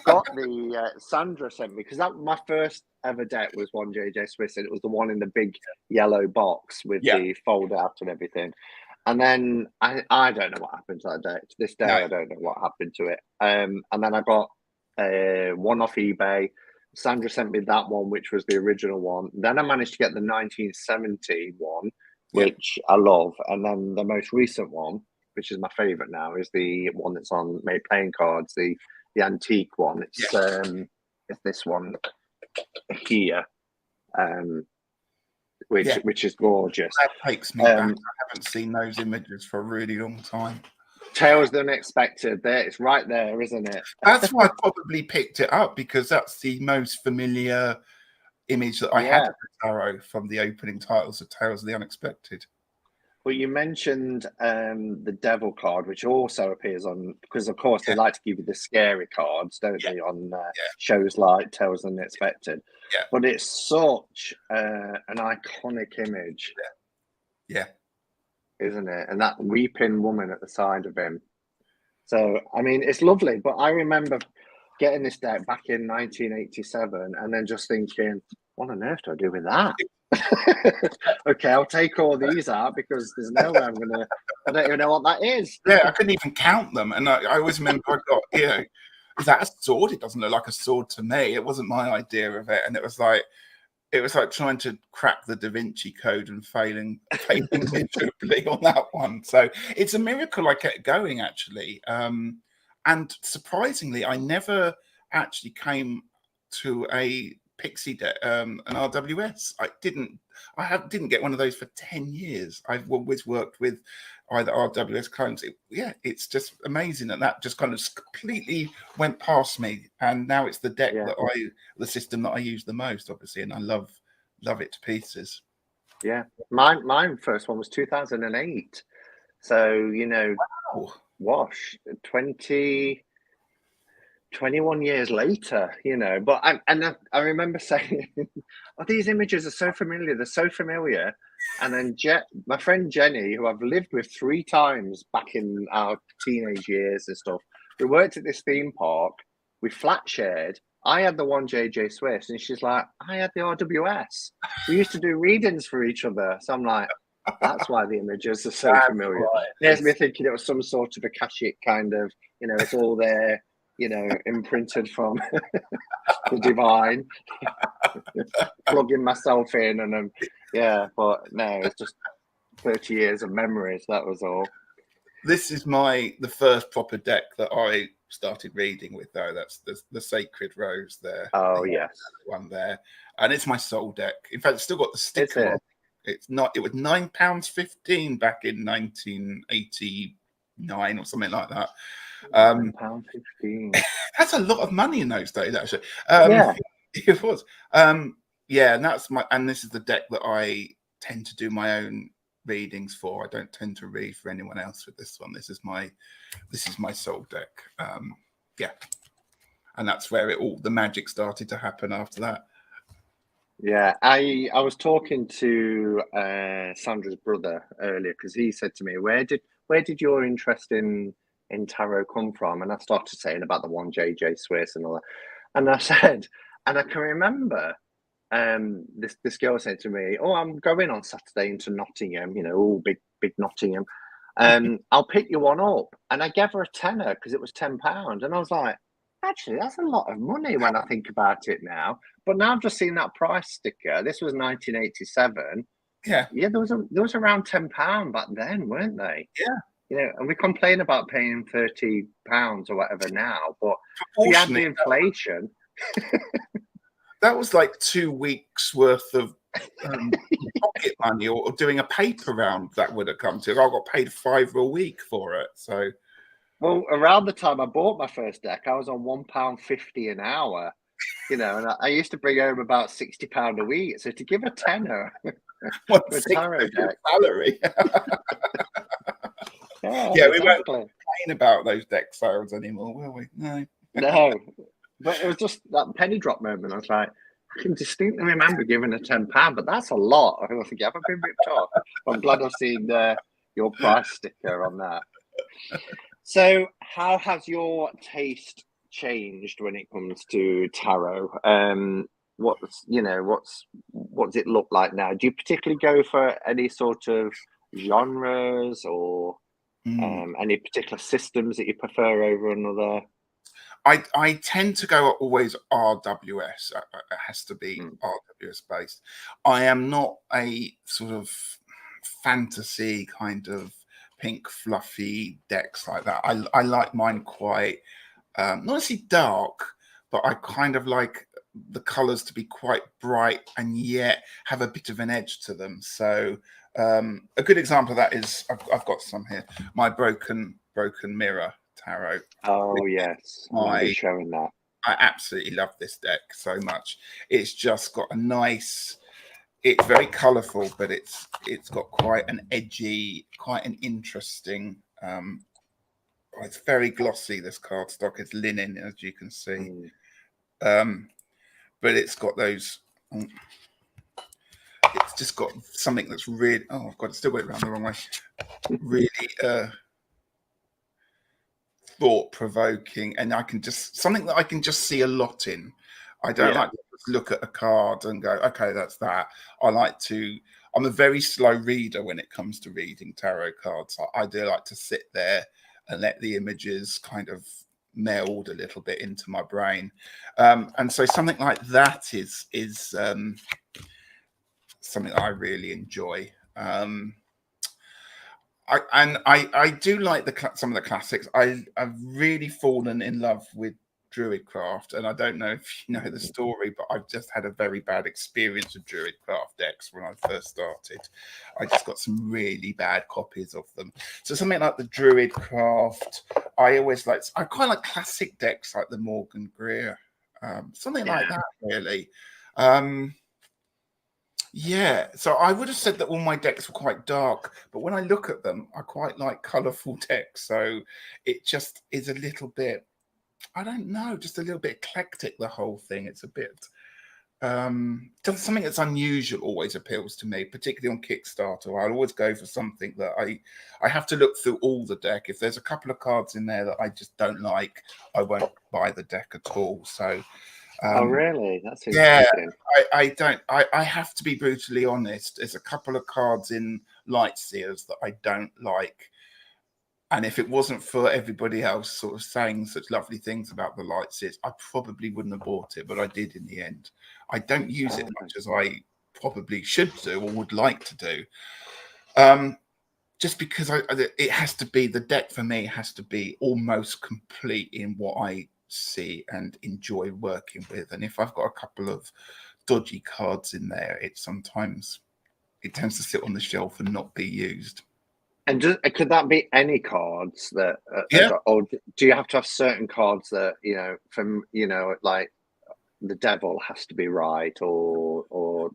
got the Sandra sent me, because my first ever deck was one JJ Swiss, and it was the one in the big yellow box with the fold out and everything. And then I don't know what happened to that deck. To this day, I don't know what happened to it. And then I got one off eBay. Sandra sent me that one, which was the original one. Then I managed to get the 1970 one, which I love. And then the most recent one, which is my favorite now, is the one that's on Made Playing Cards, the antique one. It's this one here, which is gorgeous. That takes me back. I haven't seen those images for a really long time. Tales of the Unexpected. There, it's right there, isn't it? That's why I probably picked it up, because that's the most familiar image that I had of the tarot from the opening titles of Tales of the Unexpected. Well, you mentioned the devil card, which also appears on, because of course they like to give you the scary cards, don't they, on shows like Tales of the Unexpected. Yeah. But it's such an iconic image. Yeah. Isn't it? And that weeping woman at the side of him. So, I mean, it's lovely. But I remember getting this deck back in 1987 and then just thinking, what on earth do I do with that? Okay, I'll take all these out, because there's no way I don't even know what that is. Yeah, I couldn't even count them. And I always remember I got, is that a sword? It doesn't look like a sword to me. It wasn't my idea of it. And it was like trying to crack the Da Vinci Code and failing miserably on that one. So it's a miracle I kept going, actually. And surprisingly, I never actually came to a Pixie deck, an RWS. I didn't get one of those for 10 years. I've always worked with either RWS clones. It's just amazing that just kind of completely went past me, and now it's the deck the system that I use the most, obviously, and I love it to pieces. Yeah, mine first one was 2008. So wash 21 years later, but I remember saying, oh, these images are so familiar. They're so familiar. And then my friend Jenny, who I've lived with 3 times back in our teenage years and stuff, we worked at this theme park. We flat shared. I had the one JJ Swiss, and she's like, I had the RWS. We used to do readings for each other. So I'm like, that's why the images are so familiar. There's me thinking it was some sort of Akashic kind of, it's all there. imprinted from the divine, plugging myself in, and but no, it's just 30 years of memories. That was all. This is the first proper deck that I started reading with, though. That's the Sacred Rose there. Oh yes, one there, and it's my soul deck. In fact, it's still got the sticker on. It's not. It was £9.15 back in 1989 or something like that. £9.15. That's a lot of money in those days, actually. Yeah, it was. Yeah, and and this is the deck that I tend to do my own readings for. I don't tend to read for anyone else with this one. This is my soul deck. Yeah, and that's where the magic started to happen after that. Yeah, I was talking to Sandra's brother earlier, because he said to me, "Where did your interest in tarot come from?" And I started saying about the one JJ Swiss and all that, and I said, and I can remember this girl said to me, "Oh, I'm going on Saturday into Nottingham, big Nottingham. I'll pick you one up." And I gave her a tenner because it was £10, and I was like, actually, that's a lot of money when I think about it now. But now I've just seen that price sticker. This was 1987. Yeah, there was around £10 back then, weren't they? Yeah, and we complain about paying £30 or whatever now, but if you had the inflation. That was like 2 weeks worth of pocket money, or doing a paper round that would have come to. I got paid £5 a week for it. So, well, around the time I bought my first deck, I was on £1.50 an hour. And I used to bring home about £60 a week. So to give a tenner for a tarot deck salary. Yeah, we won't complain about those deck sales anymore, will we? No. But it was just that penny drop moment. I was like, I can distinctly remember giving a £10, but that's a lot. I was thinking, have I been ripped off? I'm glad I've seen your price sticker on that. So, how has your taste changed when it comes to tarot? What does it look like now? Do you particularly go for any sort of genres or any particular systems that you prefer over another? I tend to go always RWS. It has to be RWS based. I am not a sort of fantasy kind of pink fluffy decks like that. I like mine quite not necessarily dark, but I kind of like the colors to be quite bright and yet have a bit of an edge to them. So a good example of that is I've got some here. My broken mirror tarot. Oh yes, I'll be showing that. I absolutely love this deck so much. It's just got a nice. It's very colourful, but it's got quite an edgy, quite an interesting. It's very glossy. This cardstock, it's linen, as you can see, but it's got those. It's just got something that's really. Oh, I've got to still got it around the wrong way. Really thought-provoking, and something that I can just see a lot in. I don't like to just look at a card and go, okay, that's that. I'm a very slow reader when it comes to reading tarot cards. I do like to sit there and let the images kind of meld a little bit into my brain. And so something like that is something that I really enjoy. I do like some of the classics. I've really fallen in love with Druidcraft, and I don't know if you know the story, but I've just had a very bad experience with Druidcraft decks when I first started. I just got some really bad copies of them. So something like the Druidcraft, I quite like classic decks like the Morgan Greer, something like that really. Yeah, so I would have said that all my decks were quite dark, but when I look at them, I quite like colourful decks. So it just is a little bit, I don't know, just a little bit eclectic, the whole thing. It's a bit, something that's unusual always appeals to me, particularly on Kickstarter. I'll always go for something that I have to look through all the deck. If there's a couple of cards in there that I just don't like, I won't buy the deck at all. So oh really? That's interesting. I have to be brutally honest. There's a couple of cards in Lightseers that I don't like. And if it wasn't for everybody else sort of saying such lovely things about the Lightseers, I probably wouldn't have bought it, but I did in the end. I don't use it as much as I probably should do or would like to do. Just because it has to be, the deck for me has to be almost complete in what I see and enjoy working with. And if I've got a couple of dodgy cards in there, it tends to sit on the shelf and not be used. And could that be any cards that Yeah. or do you have to have certain cards that, you know, from, you know, like the devil has to be right, or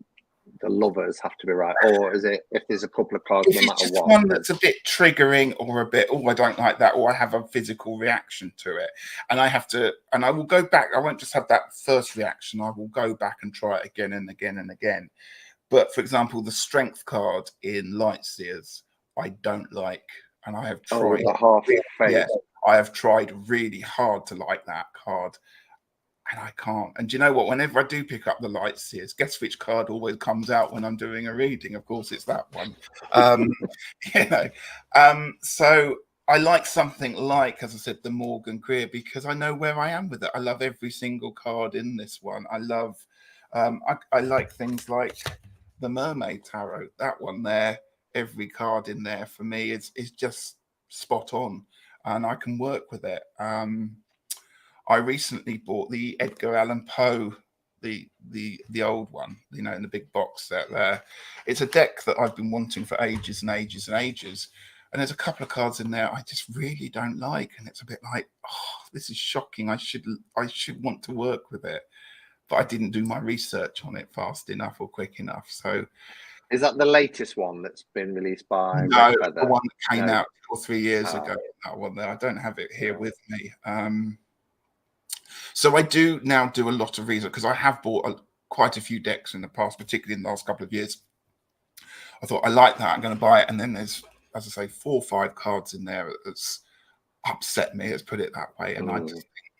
the lovers have to be right, or is it if there's a couple of cards If no it's matter just what? one that's a bit triggering or a bit, oh, I don't like that, or I have a physical reaction to it, and I will go back. I won't just have that first reaction. I will go back and try it again and again and again. But for example, the strength card in Lightseers, I don't like, and I have tried. The half face. Yeah, I have tried really hard to like that card, and I can't. And do you know what? Whenever I do pick up the Lightseers, guess which card always comes out when I'm doing a reading? Of course, it's that one. You know, so I like something like, as I said, the Morgan Greer, because I know where I am with it. I love every single card in this one. I love, I like things like the Mermaid Tarot. That one there, every card in there for me is just spot on, and I can work with it. I recently bought the Edgar Allan Poe, the old one, you know, in the big box set there. It's a deck that I've been wanting for ages and ages and ages. And there's a couple of cards in there I just really don't like. And it's a bit like, oh, this is shocking. I should want to work with it. But I didn't do my research on it fast enough or quick enough. So Is that the latest one that's been released by no, Red Feather? the one that came out 2 or 3 years Oh. ago. That one there. I don't have it here with me. So I do now do a lot of research because I have bought quite a few decks in the past, particularly in the last couple of years. I thought I like that, I'm going to buy it, and then there's, as I say, 4 or 5 cards in there that's upset me. Let's put it that way, and I just think,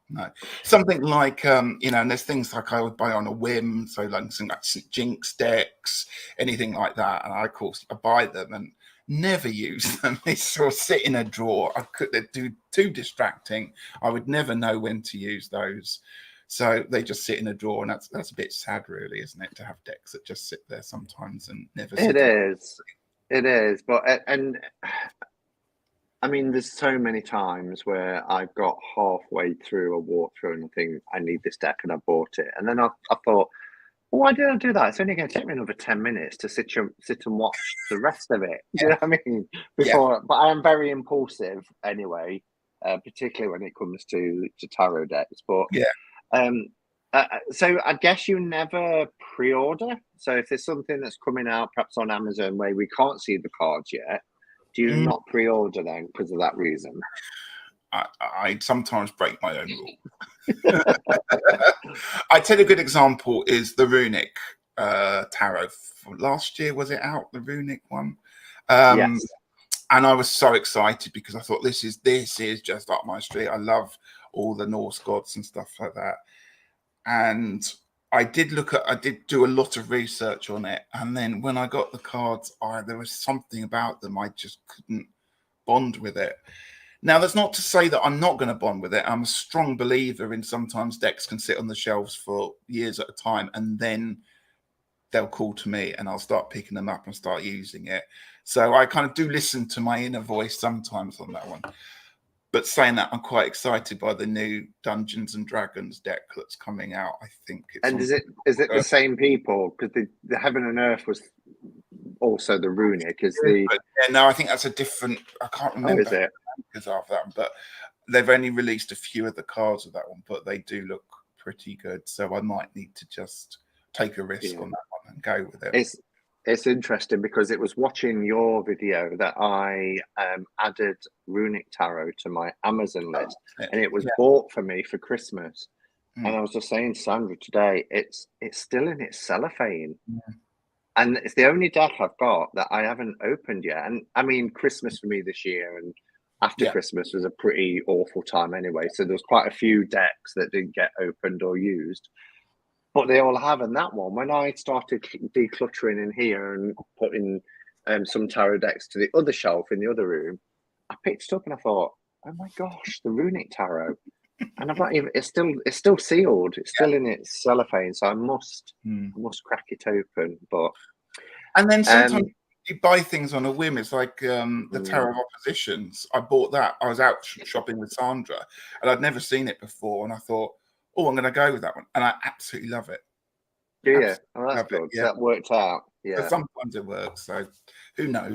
no, something like you know, and there's things like I would buy on a whim, so like something like St. Jinx decks, anything like that, and I, of course, I buy them and never use them. They sort of sit in a drawer. They're too distracting. I would never know when to use those, so they just sit in a drawer, and that's a bit sad, really, isn't it, to have decks that just sit there sometimes and never. It is, but and I mean, there's so many times where I've got halfway through a walkthrough and I think I need this deck and I bought it, and then I thought, well, why did I do that? It's only going to take me another 10 minutes to sit and watch the rest of it. Do you know what I mean? But I am very impulsive anyway, particularly when it comes to tarot decks. But so I guess you never pre-order. So if there's something that's coming out, perhaps on Amazon, where we can't see the cards yet, do you not pre-order then because of that reason? I sometimes break my own rule. I tell you a good example is the Runic tarot. Last year, was it out, the Runic one? Yes. And I was so excited because I thought this is just up my street. I love all the Norse gods and stuff like that. And I did do a lot of research on it. And then when I got the cards, there was something about them I just couldn't bond with it. Now, that's not to say that I'm not going to bond with it. I'm a strong believer in sometimes decks can sit on the shelves for years at a time, and then they'll call to me and I'll start picking them up and start using it. So I kind of do listen to my inner voice sometimes on that one. But saying that, I'm quite excited by the new Dungeons and Dragons deck that's coming out. I think it's. And is it the same people? Because the Heaven and Earth was also the Runic. No, I think that's a different. I can't remember. Is it? Because of that, but they've only released a few of the cards of that one, but they do look pretty good. So I might need to just take a risk on that one and go with it. It's interesting because it was watching your video that I added Runic Tarot to my Amazon list, and it was bought for me for Christmas. And I was just saying to Sandra today, it's still in its cellophane. And it's the only deck I've got that I haven't opened yet. And I mean, Christmas for me this year and after Christmas was a pretty awful time anyway. So there's quite a few decks that didn't get opened or used. But they all have. And that one, when I started decluttering in here and putting some tarot decks to the other shelf in the other room, I picked it up and I thought, oh my gosh, the runic tarot. And I've not even, it's still sealed. It's still in its cellophane. So I must crack it open. But and then sometimes you buy things on a whim. It's like the Tarot of Oppositions. I bought that. I was out shopping with Sandra, and I'd never seen it before, and I thought, oh, I'm going to go with that one, and I absolutely love it. Yeah, oh, that's good. So that worked out. Yeah, but sometimes it works. So who knows?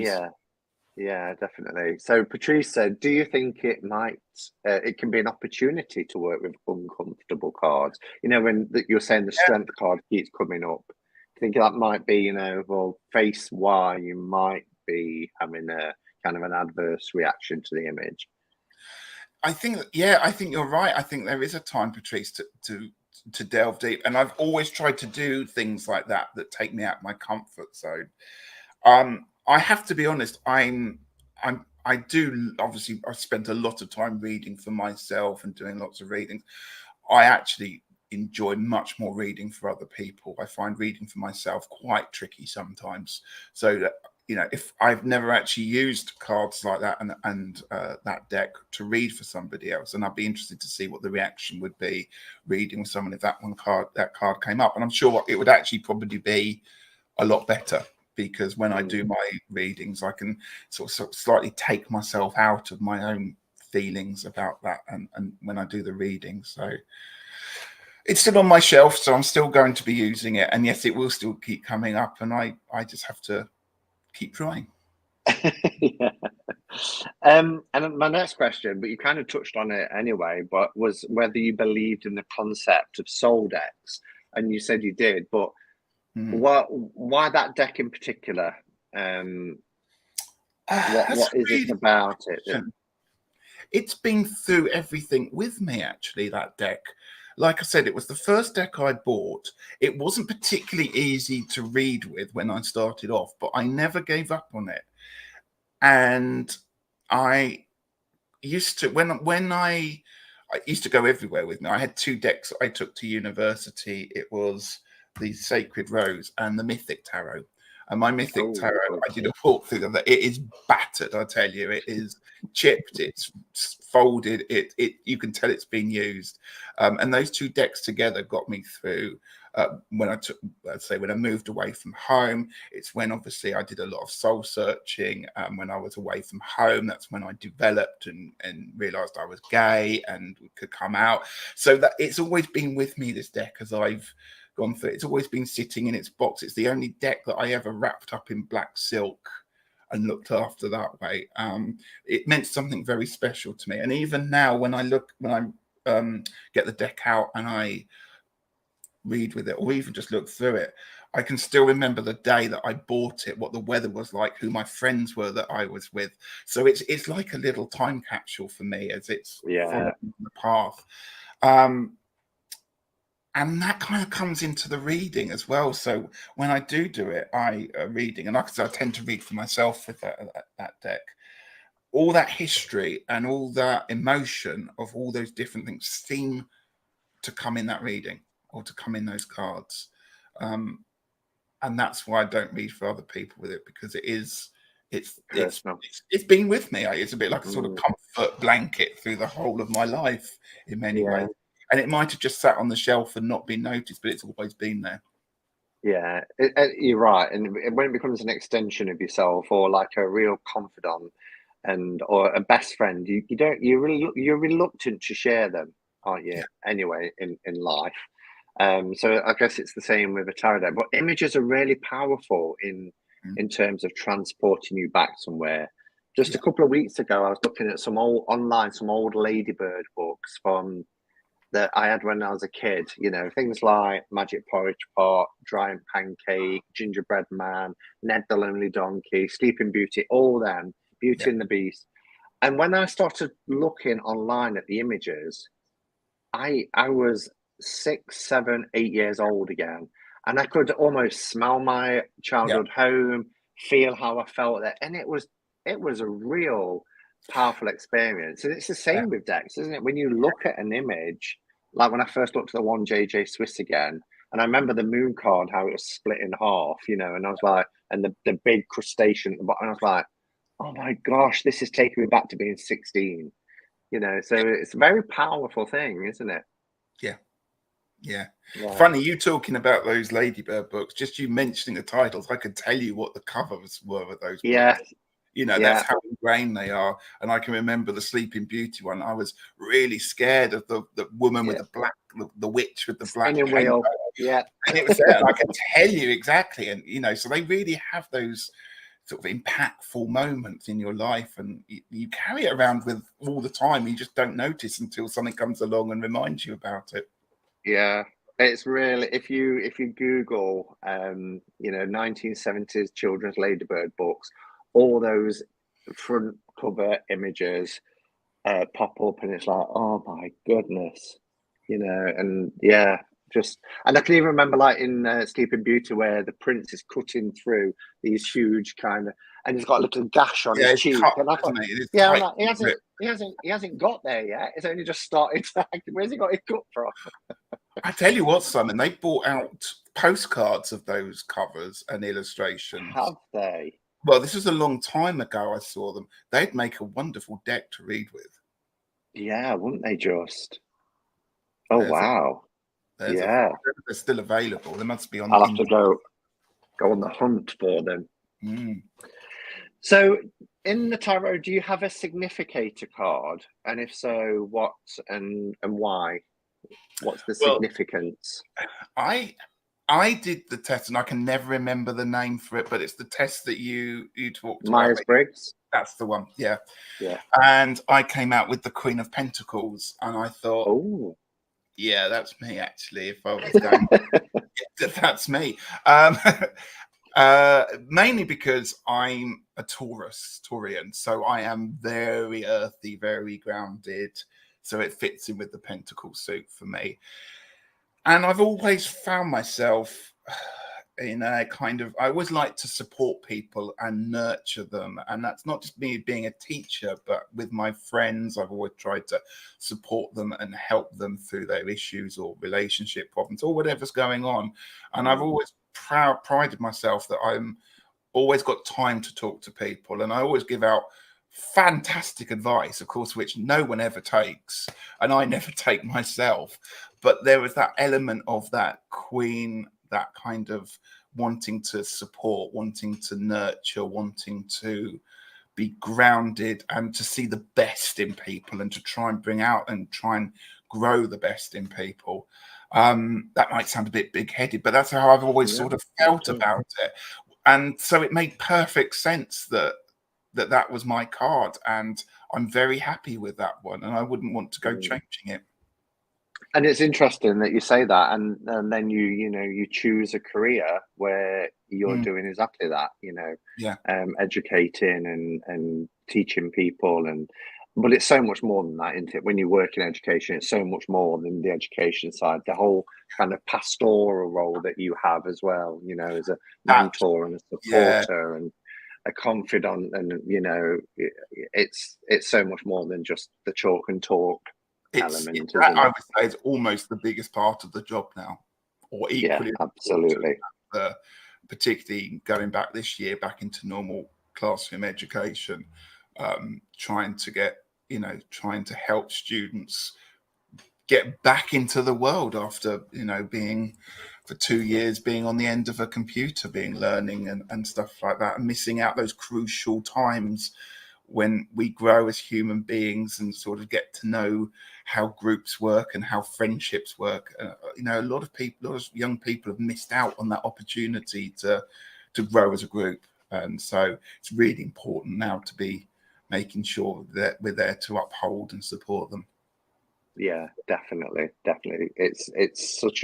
Yeah, definitely. So Patrice said, do you think it might, it can be an opportunity to work with uncomfortable cards? You know, when you're saying the strength card keeps coming up, I think that might be, you know, well, face why you might be having a kind of an adverse reaction to the image. I think, I think you're right. I think there is a time, Patrice, to delve deep, and I've always tried to do things like that take me out of my comfort zone. I have to be honest. I do obviously. I spent a lot of time reading for myself and doing lots of readings. I actually enjoy much more reading for other people. I find reading for myself quite tricky sometimes. So that, you know, if I've never actually used cards like that and that deck to read for somebody else, and I'd be interested to see what the reaction would be reading with someone if that card came up. And I'm sure it would actually probably be a lot better, because when I do my readings, I can sort of slightly take myself out of my own feelings about that, and when I do the reading. So it's still on my shelf, so I'm still going to be using it, and yes, it will still keep coming up, and I just have to keep trying. Yeah. And my next question, but you kind of touched on it anyway, but was whether you believed in the concept of Soldex, and you said you did, but why that deck in particular? What is it about it? It's been through everything with me, actually, that deck. Like I said, it was the first deck I bought. It wasn't particularly easy to read with when I started off, but I never gave up on it. And I used to, when I used to go everywhere with me. I had two decks I took to university. It was the Sacred Rose and the Mythic Tarot. And my Mythic Tarot, I did a walkthrough of that. It is battered, I tell you. It is chipped. It's folded. You can tell it's been used. And those two decks together got me through when I moved away from home. It's when obviously I did a lot of soul searching. When I was away from home, that's when I developed and realized I was gay and could come out. So that it's always been with me, this deck, as I've gone through. It's always been sitting in its box. It's the only deck that I ever wrapped up in black silk and looked after that way. It meant something very special to me. And even now, when I get the deck out and I read with it, or even just look through it, I can still remember the day that I bought it, what the weather was like, who my friends were that I was with. So it's like a little time capsule for me as it's following the path. And that kind of comes into the reading as well. So when I do it, reading, and like I said, I tend to read for myself with that deck. All that history and all that emotion of all those different things seem to come in that reading, or to come in those cards. And that's why I don't read for other people with it, because it's been with me. It's a bit like a sort of comfort blanket through the whole of my life in many ways. And it might have just sat on the shelf and not been noticed, but it's always been there. Yeah, you're right. And when it becomes an extension of yourself, or like a real confidant or a best friend, you're reluctant to share them, aren't you? Anyway, in life. So I guess it's the same with a tarot deck. But images are really powerful in terms of transporting you back somewhere. Just a couple of weeks ago, I was looking at some old Ladybird books from that I had when I was a kid. You know, things like Magic Porridge Pot, Giant Pancake, Gingerbread Man, Ned the Lonely Donkey, Sleeping Beauty, all them, Beauty and the Beast. And when I started looking online at the images, I was 6, 7, 8 years old again, and I could almost smell my childhood home, feel how I felt there, and it was a real powerful experience. And it's the same with decks, isn't it? When you look at an image, like when I first looked at the one JJ Swiss again, and I remember the moon card, how it was split in half, you know, and I was like, and the big crustacean at the bottom, and I was like, oh my gosh, this is taking me back to being 16. So it's a very powerful thing, isn't it? Yeah. Yeah. Yeah. Funny, you talking about those Ladybird books, just you mentioning the titles, I could tell you what the covers were of those Yeah. books. That's how ingrained they are. And I can remember the Sleeping Beauty one. I was really scared of the woman with the black, the witch with the black spinning paint. wheel. Yeah. And it was there, and I can tell you exactly. And, so they really have those sort of impactful moments in your life, and you carry it around with all the time. You just don't notice until something comes along and reminds you about it. Yeah. It's really, if you Google 1970s children's Ladybird books, all those front cover images pop up, and it's like, oh my goodness, and yeah, and I can even remember, like, in Sleeping Beauty, where the prince is cutting through these huge and he's got a little gash on his cheek, cut, and I thought, yeah, I'm like, he hasn't got there yet. It's only just started to act. Where's he got it cut from? I tell you what, Simon, they brought out postcards of those covers and illustrations. Have they? Well, this was a long time ago. I saw them. They'd make a wonderful deck to read with. Yeah, wouldn't they just? Oh, wow. They're still available. They must be on. I'll have to go on the hunt for them. Mm. So, in the tarot, do you have a significator card? And if so, what and why? What's the significance? I did the test, and I can never remember the name for it, but it's the test that you talked about. Myers-Briggs? That's the one, yeah. Yeah. And I came out with the Queen of Pentacles, and I thought, oh, yeah, that's me, actually. If I was going, that's me. Mainly because I'm a Taurian, so I am very earthy, very grounded. So it fits in with the Pentacle suit for me. And I've always found myself in a kind of, I always like to support people and nurture them. And that's not just me being a teacher, but with my friends, I've always tried to support them and help them through their issues or relationship problems or whatever's going on. And I've always prided myself that I'm always got time to talk to people, and I always give out fantastic advice, of course, which no one ever takes, and I never take myself. But there was that element of that queen, that kind of wanting to support, wanting to nurture, wanting to be grounded and to see the best in people and to try and bring out and try and grow the best in people. That might sound a bit big-headed, but that's how I've always sort of felt about it. And so it made perfect sense that was my card, and I'm very happy with that one, and I wouldn't want to go changing it. And it's interesting that you say that, and then you choose a career where you're doing exactly that, educating and teaching people, but it's so much more than that, isn't it? When you work in education, it's so much more than the education side. The whole kind of pastoral role that you have as well, as a mentor and a supporter and a confidant, and it's so much more than just the chalk and talk element. I would say it's almost the biggest part of the job now, or equally. Yeah, absolutely. Particularly going back this year back into normal classroom education, trying to help students get back into the world after being for 2 years being on the end of a computer, learning and stuff like that, and missing out those crucial times when we grow as human beings and sort of get to know how groups work and how friendships work. A lot of young people have missed out on that opportunity to grow as a group, and so it's really important now to be making sure that we're there to uphold and support them. Yeah, definitely. It's such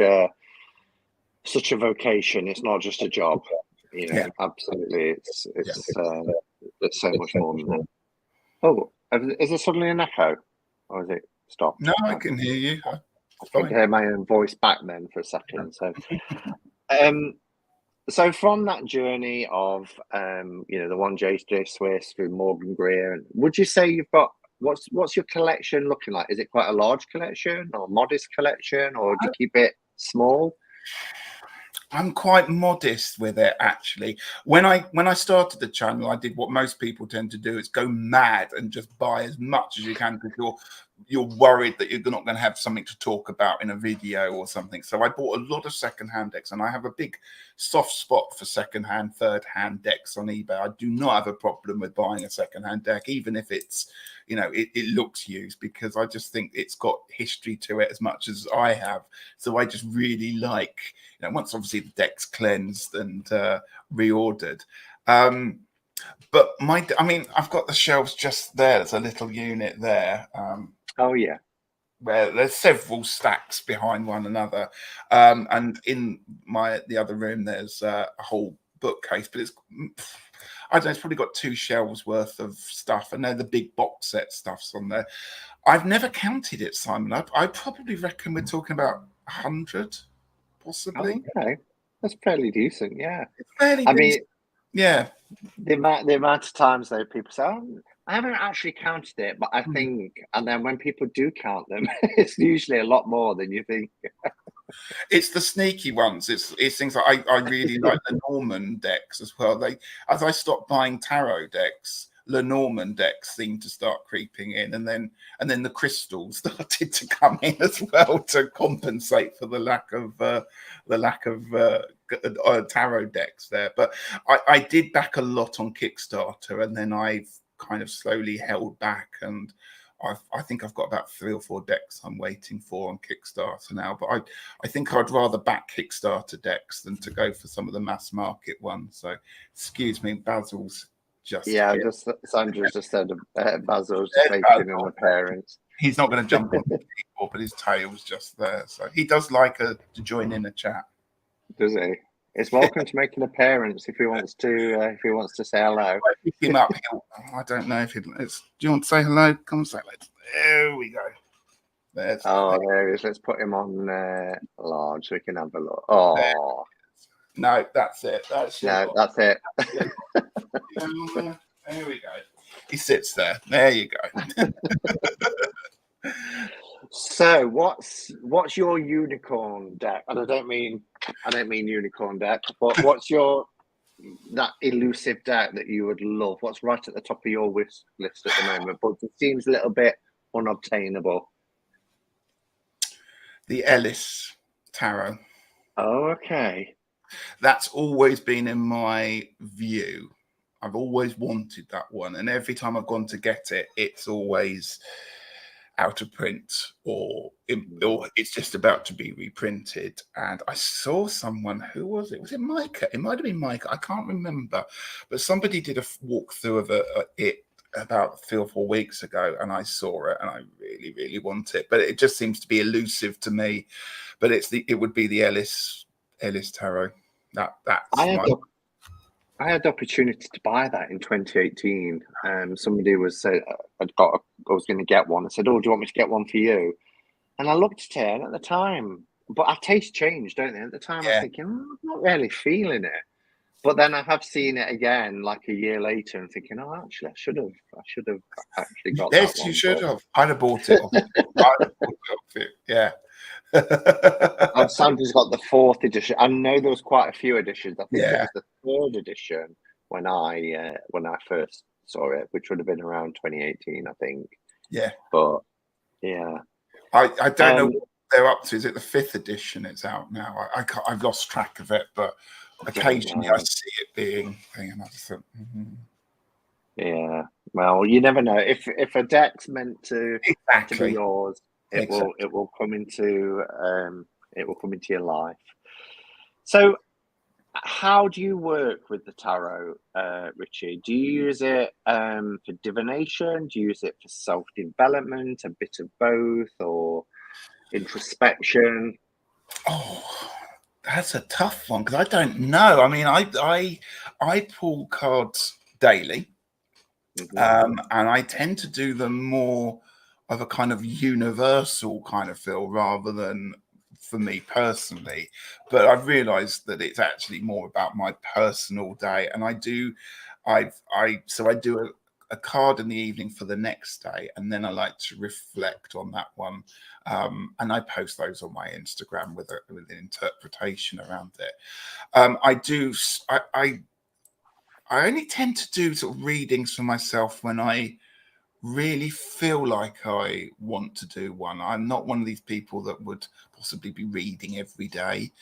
a vocation. It's not just a job. Absolutely. It's so much more than that. Oh, is there suddenly an echo, or is it stopped? No, I can hear you. I could hear my own voice back then for a second. So, so from that journey of the one J.J. Swiss through Morgan Greer, would you say you've got what's your collection looking like? Is it quite a large collection or modest collection, or do you keep it small? I'm quite modest with it, actually. When I started the channel, I did what most people tend to do: is go mad and just buy as much as you can because you're worried that you're not going to have something to talk about in a video or something. So I bought a lot of secondhand decks, and I have a big soft spot for secondhand, third-hand decks on eBay. I do not have a problem with buying a secondhand deck, even if it's, it looks used, because I just think it's got history to it as much as I have. So I just really like, once obviously the deck's cleansed and reordered. But I've got the shelves just there. There's a little unit there. Oh yeah. Where there's several stacks behind one another, and in the other room there's a whole bookcase. But I don't know, it's probably got 2 shelves worth of stuff, and they're the big box set stuffs on there. I've never counted it, Simon. I probably reckon we're talking about 100, possibly. Okay, that's fairly decent. Yeah, It's fairly decent. Yeah. The amount of times though people say, oh, I haven't actually counted it, but I think, and then when people do count them, it's usually a lot more than you think. It's the sneaky ones. It's things like I really like the Norman decks as well. As I stopped buying tarot decks, Lenormand decks seemed to start creeping in, and then the crystals started to come in as well to compensate for the lack of tarot decks there. But I did back a lot on Kickstarter, and then I've kind of slowly held back, and I think I've got about 3 or 4 decks I'm waiting for on Kickstarter now. But I think I'd rather back Kickstarter decks than to go for some of the mass market ones. So excuse me, Basil's just Sandra's just said Basil's making an appearance. He's not going to jump on the keyboard, but his tail's just there. So he does like to join in a chat. Does he? It's welcome to make an appearance if he wants to say hello. Pick him up. I don't know if do you want to say hello? Come and say hello. There we go. There he is. Let's put him on large so we can have a look. Oh. No, that's it. That's it. There we go. He sits there. There you go. So what's your unicorn deck? And I don't mean unicorn deck, but what's that elusive deck that you would love? What's right at the top of your wish list at the moment, but it seems a little bit unobtainable? The Ellis Tarot. Oh, okay. That's always been in my view. I've always wanted that one, and every time I've gone to get it, it's always out of print, or it's just about to be reprinted. And I saw someone, who was it? Was it Micah? It might have been Micah. I can't remember, but somebody did a walkthrough of it about 3 or 4 weeks ago, and I saw it, and I really, really want it, but it just seems to be elusive to me. But it would be the Ellis Tarot. I had the opportunity to buy that in 2018. Somebody was said I was going to get one. I said, "Oh, do you want me to get one for you?" And I looked at it, and at the time, but our tastes change, don't they? At the time, I was thinking, I'm not really feeling it. But then I have seen it again, like a year later, and thinking, oh, actually, I should have actually got that one. Yes, you should have. I'd have bought it. Yeah. Sandra's got the 4th edition. I know there was quite a few editions. I think it was the 3rd edition when I first saw it, which would have been around 2018, I think. Yeah. But yeah, I don't know what they're up to. Is it the 5th edition? It's out now. I've lost track of it, but occasionally I see it being. And I just thought, yeah. Well, you never know. If a deck's meant to be yours, it will come into your life. So how do you work with the tarot, Ritchie? Do you use it for divination? Do you use it for self-development, a bit of both, or introspection? Oh, that's a tough one, because I don't know. I mean, I pull cards daily, and I tend to do them more of a kind of universal kind of feel rather than for me personally. But I've realized that it's actually more about my personal day, and I do a card in the evening for the next day, and then I like to reflect on that one, and I post those on my Instagram with an interpretation around it. I only tend to do sort of readings for myself when I really feel like I want to do one. I'm not one of these people that would possibly be reading every day.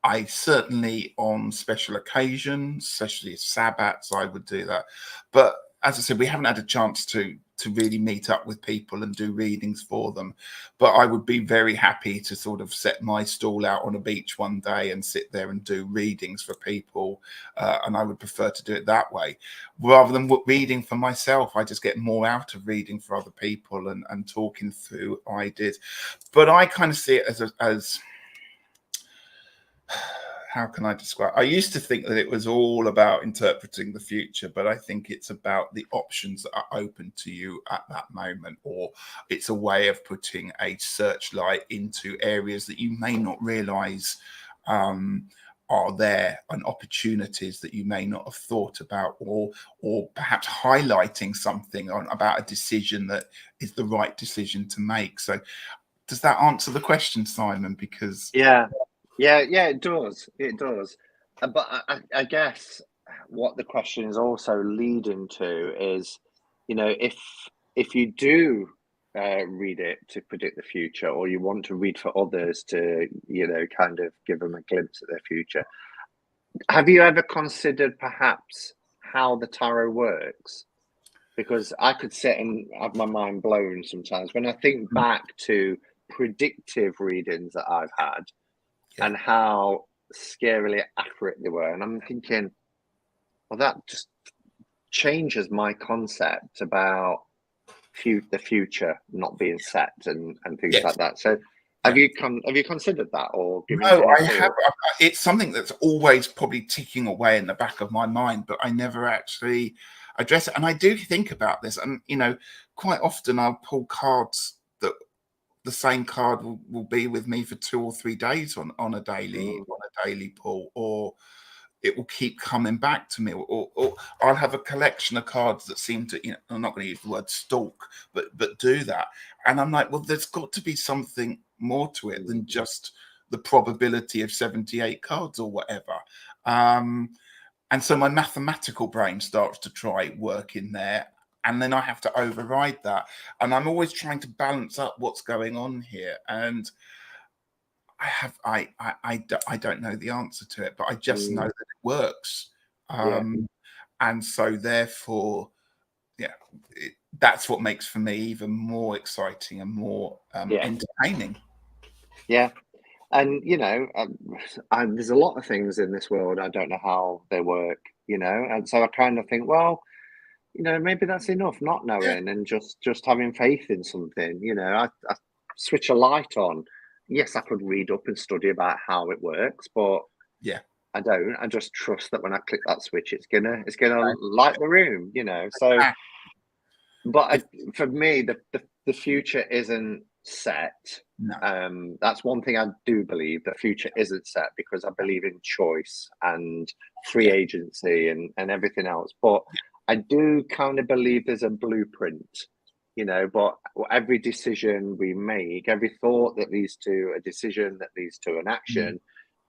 I certainly, on special occasions, especially Sabbats, I would do that. But as I said, we haven't had a chance to really meet up with people and do readings for them. But I would be very happy to sort of set my stall out on a beach one day and sit there and do readings for people. And I would prefer to do it that way rather than reading for myself. I just get more out of reading for other people and talking through ideas. But I kind of see it as how can I describe? I used to think that it was all about interpreting the future, but I think it's about the options that are open to you at that moment, or it's a way of putting a searchlight into areas that you may not realize are there, and opportunities that you may not have thought about, or perhaps highlighting something about a decision that is the right decision to make. So does that answer the question, Simon? Because Yeah, it does. It does. But I guess what the question is also leading to is, if you do read it to predict the future, or you want to read for others to, kind of give them a glimpse at their future, have you ever considered perhaps how the tarot works? Because I could sit and have my mind blown sometimes when I think back to predictive readings that I've had. Yeah. And how scarily accurate they were. And I'm thinking, well, that just changes my concept about the future not being set and things Yes. like that. So have you considered that, or given it No, any I thought? have. It's something that's always probably ticking away in the back of my mind, but I never actually address it. And I do think about this, and quite often I'll pull cards that the same card will be with me for 2 or 3 days on a daily pull, or it will keep coming back to me, or I'll have a collection of cards that seem to, I'm not going to use the word stalk, but do that. And I'm like, well, there's got to be something more to it than just the probability of 78 cards or whatever. And so my mathematical brain starts to try work in there, and then I have to override that. And I'm always trying to balance up what's going on here. And I don't know the answer to it, but I just know that it works. And so therefore, that's what makes for me even more exciting and more entertaining. Yeah. And, there's a lot of things in this world I don't know how they work, and so I kind of think, well, maybe that's enough not knowing and just having faith in something. I switch a light on. Yes, I could read up and study about how it works, but I don't. I just trust that when I click that switch, it's gonna light the room. So, but for me, the future isn't set. No. That's one thing I do believe. The future isn't set, because I believe in choice and free agency and everything else. But I do kind of believe there's a blueprint, but every decision we make, every thought that leads to a decision that leads to an action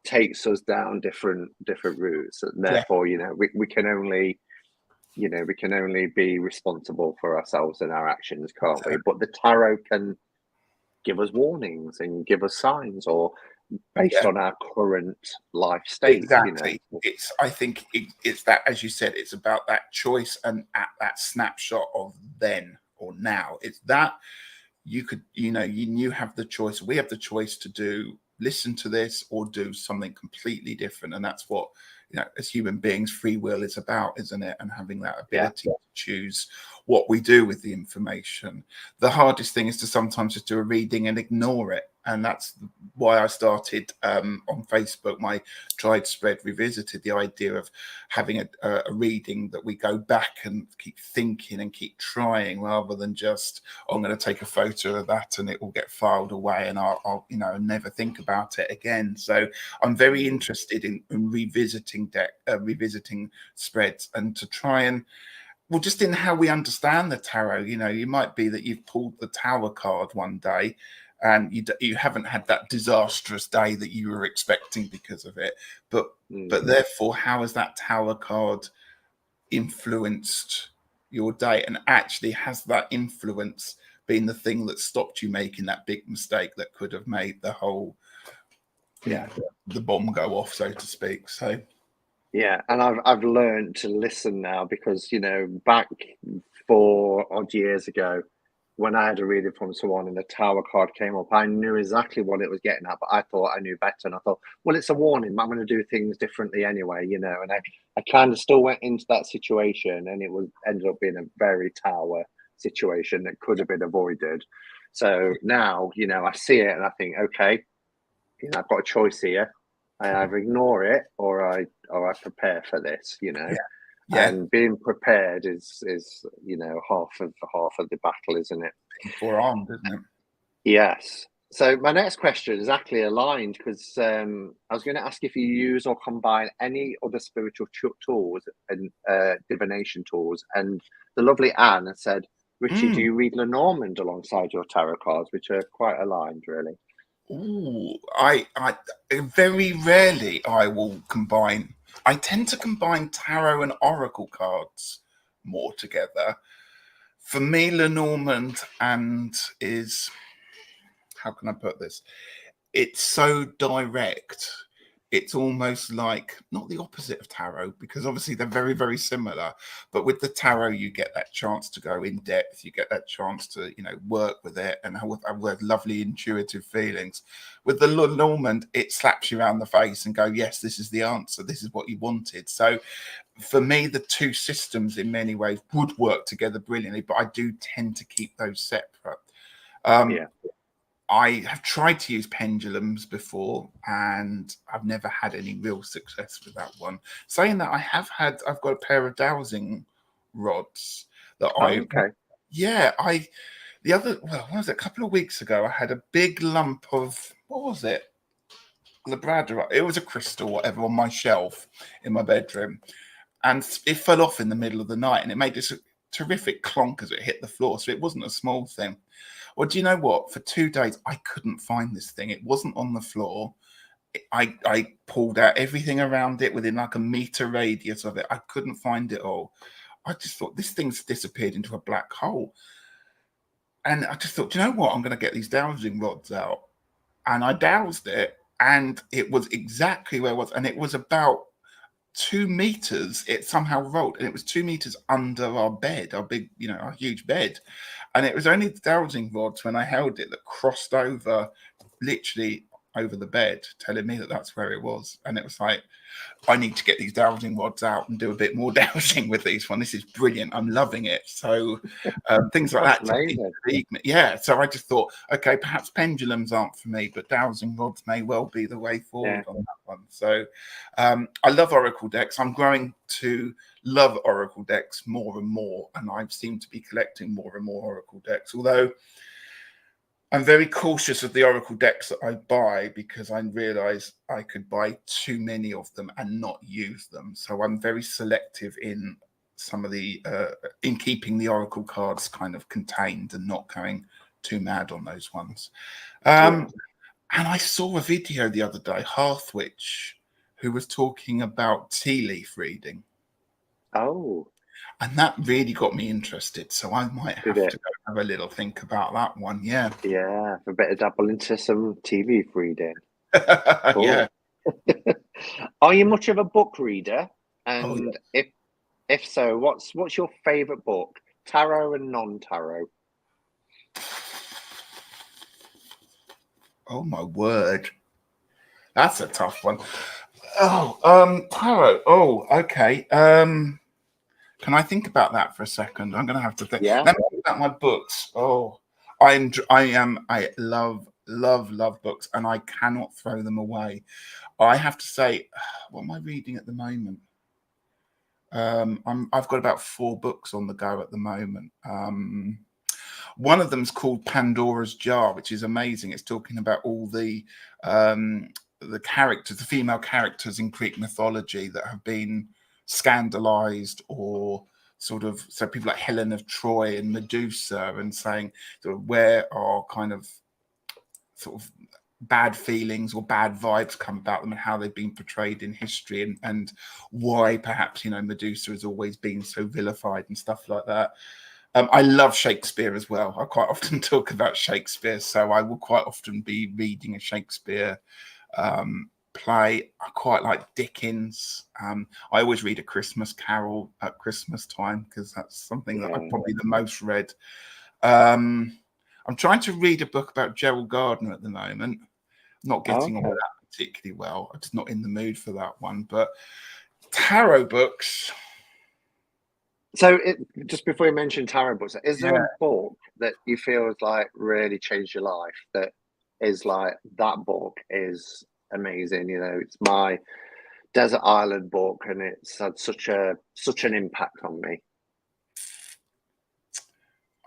takes us down different routes. And therefore, we can only, we can only be responsible for ourselves and our actions, can't we? But the tarot can give us warnings and give us signs, or based on our current life state. Exactly. I think it's that, as you said, it's about that choice, and at that snapshot of then or now. It's that you could, you have the choice. We have the choice to listen to this or do something completely different. And that's what, as human beings, free will is about, isn't it? And having that ability to choose what we do with the information. The hardest thing is to sometimes just do a reading and ignore it. And that's why I started on Facebook, my Tried Spread Revisited, the idea of having a reading that we go back and keep thinking and keep trying, rather than just, I'm going to take a photo of that and it will get filed away and I'll never think about it again. So I'm very interested in revisiting spreads, and to try and well, just in how we understand the tarot, you know, you might be that you've pulled the Tower card one day and you haven't had that disastrous day that you were expecting because of it. But therefore, how has that Tower card influenced your day? And actually, has that influence been the thing that stopped you making that big mistake that could have made the whole, the bomb go off, so to speak? So. Yeah, and I've learned to listen now because, you know, back 4 odd years ago, when I had a reading from someone and the Tower card came up, I knew exactly what it was getting at, but I thought I knew better. And I thought, well, it's a warning. I'm going to do things differently anyway, you know. And I kind of still went into that situation, and it was ended up being a very Tower situation that could have been avoided. So now, you know, I see it and I think, okay, you know, I've got a choice here. I either ignore it or I prepare for this, you know. Yeah. And being prepared is you know half of the battle, isn't it? Forearmed, isn't it? Yes. So my next question is actually aligned because I was going to ask if you use or combine any other spiritual tools and divination tools. And the lovely Anne said, Ritchie, do you read Lenormand alongside your tarot cards, which are quite aligned, really? Ooh, I very rarely I will combine. I tend to combine tarot and oracle cards more together. For me, Lenormand is, how can I put this? It's so direct. It's almost like not the opposite of tarot, because obviously they're very, very similar. But with the tarot, you get that chance to go in depth. You get that chance to, you know, work with it and have lovely intuitive feelings. With the Lenormand, it slaps you around the face and go, yes, this is the answer. This is what you wanted. So for me, the two systems in many ways would work together brilliantly, but I do tend to keep those separate. I have tried to use pendulums before and I've never had any real success with that one. Saying that, I've got a pair of dowsing rods that a couple of weeks ago, I had a big lump of, what was it? Labradorite. It was a crystal, whatever, on my shelf in my bedroom. And it fell off in the middle of the night and it made this terrific clonk as it hit the floor. So it wasn't a small thing. Well, do you know what? For 2 days, I couldn't find this thing. It wasn't on the floor. I pulled out everything around it within like a meter radius of it. I couldn't find it all. I just thought, this thing's disappeared into a black hole. And I just thought, do you know what? I'm going to get these dowsing rods out. And I dowsed it, and it was exactly where it was. And it was about 2 meters. It somehow rolled, and it was 2 meters under our bed, our big, you know, our huge bed. And it was only the dowsing rods when I held it that crossed over, literally over the bed, telling me that that's where it was. And it was like, I need to get these dowsing rods out and do a bit more dowsing with these one. This is brilliant. I'm loving it. So things like that intrigue me. Yeah. So I just thought, okay, perhaps pendulums aren't for me, but dowsing rods may well be the way forward on that one. So I love oracle decks. I'm growing to love oracle decks more and more, and I seem to be collecting more and more oracle decks, although I'm very cautious of the oracle decks that I buy because I realize I could buy too many of them and not use them. So I'm very selective in some of the in keeping the oracle cards kind of contained and not going too mad on those ones. And I saw a video the other day, Hearthwitch, who was talking about tea leaf reading. Oh. And that really got me interested. So I might have to go have a little think about that one. Yeah. Yeah. I better dabble into some TV reading. Cool. Yeah. Are you much of a book reader? And if so, what's your favorite book? Tarot and non-tarot? Oh my word. That's a tough one. Oh, tarot. Oh, okay. Can I think about that for a second? I'm going to have to think. Yeah. Let me think about my books. Oh, I love books, and I cannot throw them away. I have to say, what am I reading at the moment? I've got about 4 books on the go at the moment. One of them is called Pandora's Jar, which is amazing. It's talking about all the characters, the female characters in Greek mythology that have been scandalized or sort of, so people like Helen of Troy and Medusa, and saying sort of where are kind of sort of bad feelings or bad vibes come about them, and how they've been portrayed in history, and why perhaps, you know, Medusa has always been so vilified and stuff like that. I love Shakespeare as well. I quite often talk about Shakespeare, so I will quite often be reading a Shakespeare play. I quite like Dickens. I always read A Christmas Carol at Christmas time, because that's something that I've probably the most read. I'm trying to read a book about Gerald Gardner at the moment. Not getting on with that particularly well. I'm just not in the mood for that one. But tarot books. So, just before you mention tarot books, is there a book that you feel has like really changed your life? That is like, that book is amazing. You know, it's my desert island book, and it's had such an impact on me.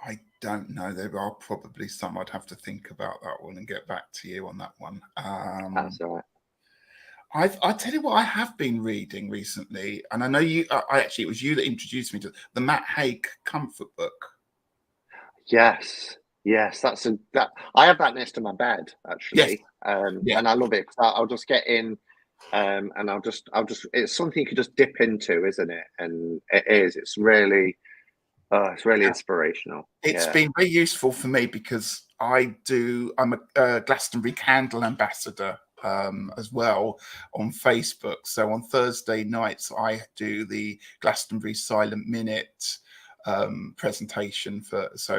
I don't know. There are probably some. I'd have to think about that one and get back to you on that one. That's all right. I tell you what, I have been reading recently, and I know you. I actually, it was you that introduced me to the Matt Haig comfort book. Yes, that's that. I have that next to my bed actually, Yeah. and I love it, because I'll just get in, and I'll just. It's something you could just dip into, isn't it? And it is. It's really inspirational. It's been very useful for me, because I'm a Glastonbury Candle ambassador as well on Facebook. So on Thursday nights, I do the Glastonbury Silent Minute presentation it's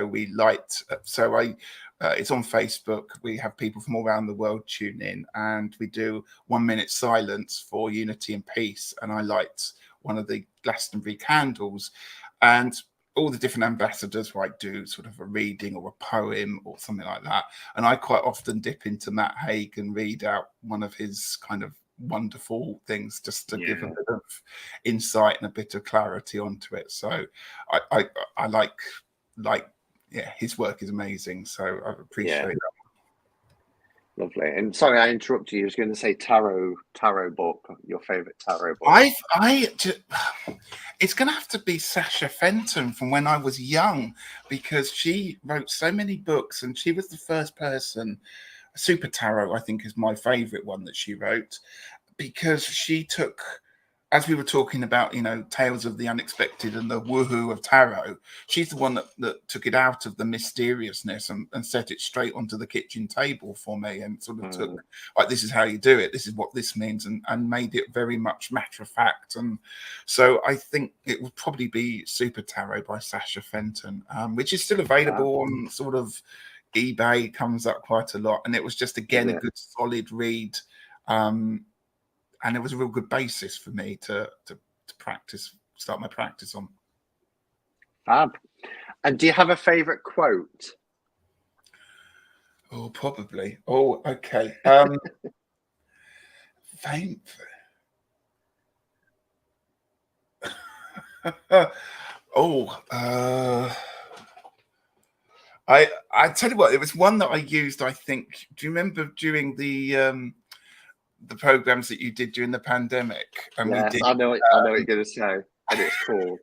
on Facebook. We have people from all around the world tune in, and we do 1 minute silence for unity and peace. And I light one of the Glastonbury candles, and all the different ambassadors might do sort of a reading or a poem or something like that. And I quite often dip into Matt Haig and read out one of his kind of wonderful things, just to give a bit of insight and a bit of clarity onto it. So I like his work is amazing. So I appreciate that. Lovely. And sorry, I interrupted you. I was going to say tarot book, your favorite tarot book. It's going to have to be Sasha Fenton from when I was young, because she wrote so many books, and she was the first person. Super Tarot, I think, is my favorite one that she wrote, because she took, as we were talking about, you know, tales of the unexpected and the woohoo of tarot, she's the one that took it out of the mysteriousness and set it straight onto the kitchen table for me, and sort of took, like, this is how you do it, this is what this means, and made it very much matter of fact. And so I think it would probably be Super Tarot by Sasha Fenton, which is still available on sort of eBay. Comes up quite a lot, and it was just, again, a good solid read. And it was a real good basis for me to start my practice on. Fab. And do you have a favorite quote? Oh, probably. Oh, okay. I tell you what, it was one that I used, I think. Do you remember during the programs that you did during the pandemic? And yes, I know what you're going to say, and it's cool.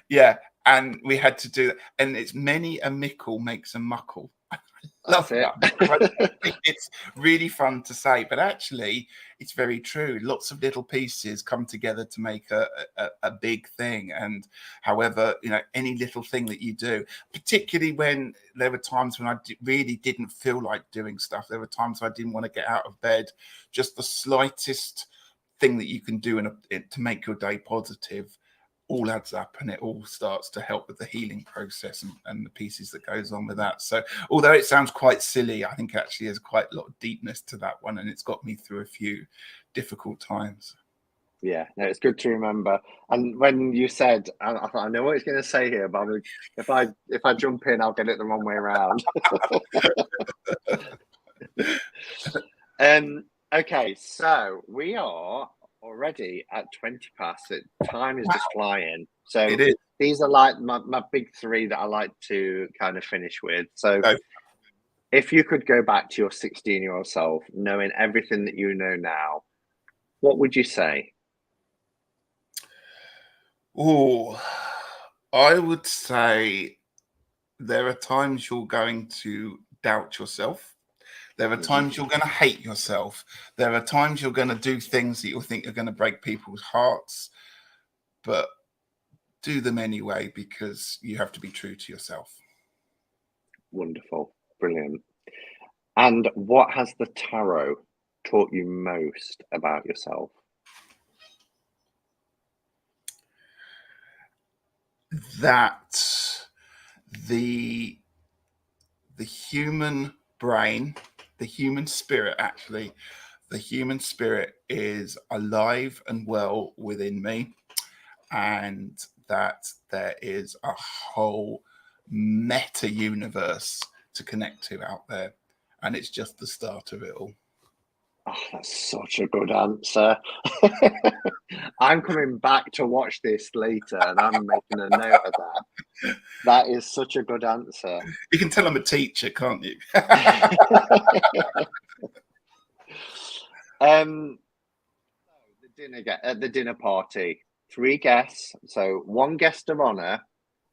Yeah, and we had to do that. And it's many a mickle makes a muckle. Love that. It's really fun to say, but actually it's very true. Lots of little pieces come together to make a big thing. And however, you know, any little thing that you do, particularly when there were times when I really didn't feel like doing stuff, there were times I didn't want to get out of bed, just the slightest thing that you can do to make your day positive all adds up, and it all starts to help with the healing process and the pieces that goes on with that. So although it sounds quite silly, I think actually there's quite a lot of deepness to that one, and it's got me through a few difficult times. Yeah, no, it's good to remember. And when you said, I thought, I know what he's going to say here, but if I jump in, I'll get it the wrong way around. Okay, so we are already at 20 past. Time is just flying. So these are like my big three that I like to kind of finish with. So if you could go back to your 16-year-old self, knowing everything that you know now, what would you say? Oh, I would say there are times you're going to doubt yourself. There are times you're going to hate yourself. There are times you're going to do things that you'll think are going to break people's hearts, but do them anyway because you have to be true to yourself. Wonderful. Brilliant. And what has the tarot taught you most about yourself? That the human brain, the human spirit, actually, the human spirit is alive and well within me, and that there is a whole meta universe to connect to out there, and it's just the start of it all. Oh, that's such a good answer. I'm coming back to watch this later and I'm making a note of that. That is such a good answer. You can tell I'm a teacher, can't you? The dinner party, 3 guests. So 1 guest of honor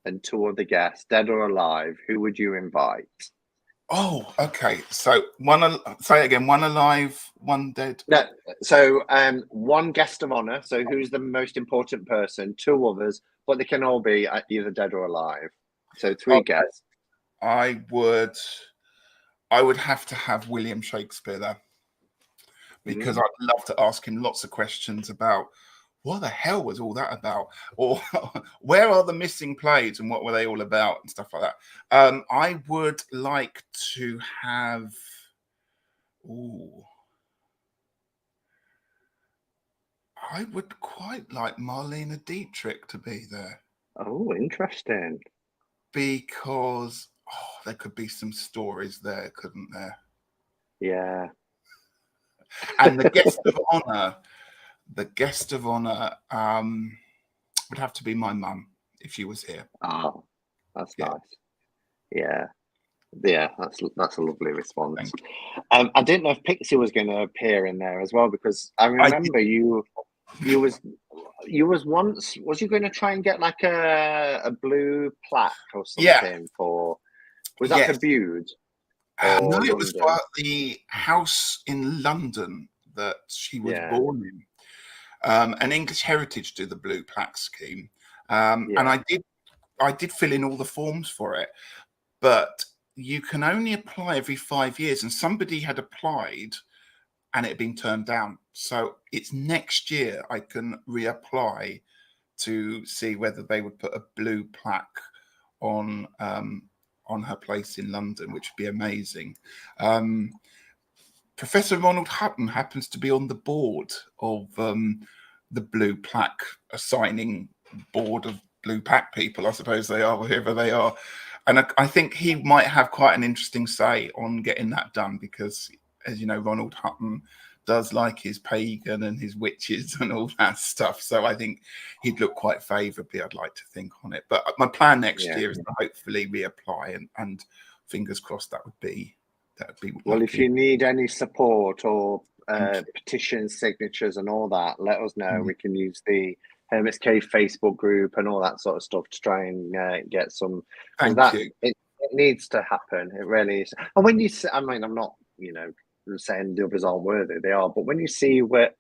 and 2 other guests, dead or alive. Who would you invite? Oh, okay. So say again, 1 alive, 1 dead. No, so 1 guest of honor. So who's the most important person? 2 others, but they can all be either dead or alive. So 3 guests. I would have to have William Shakespeare there because I'd love to ask him lots of questions about what the hell was all that about, or where are the missing plays and what were they all about and stuff like that. I would like to have. I would quite like Marlene Dietrich to be there. Oh, interesting. Because there could be some stories there, couldn't there? Yeah. And the guest of honor, would have to be my mum if she was here. Oh, that's nice. Yeah. Yeah, that's a lovely response. I didn't know if Pixie was going to appear in there as well, because I remember you was once, was you going to try and get like a blue plaque or something for, was that for Bude? No, it was for the house in London that she was born in. An English Heritage do the blue plaque scheme, and I did fill in all the forms for it, but you can only apply every 5 years, and somebody had applied and it had been turned down. So it's next year I can reapply to see whether they would put a blue plaque on her place in London, which would be amazing. Professor Ronald Hutton happens to be on the board of the blue plaque assigning board of blue plaque people, I suppose they are, whoever they are. And I think he might have quite an interesting say on getting that done because, as you know, Ronald Hutton does like his pagan and his witches and all that stuff. So I think he'd look quite favourably, I'd like to think, on it. But my plan next year is to hopefully reapply and fingers crossed that would be well, lucky. if you need any support or petition signatures and all that, let us know. We can use the Hermit's Cave Facebook group and all that sort of stuff to try and get some. Thank you. It needs to happen. It really is. And when you, I mean, I'm not, saying the others aren't worthy. They are, but when you see where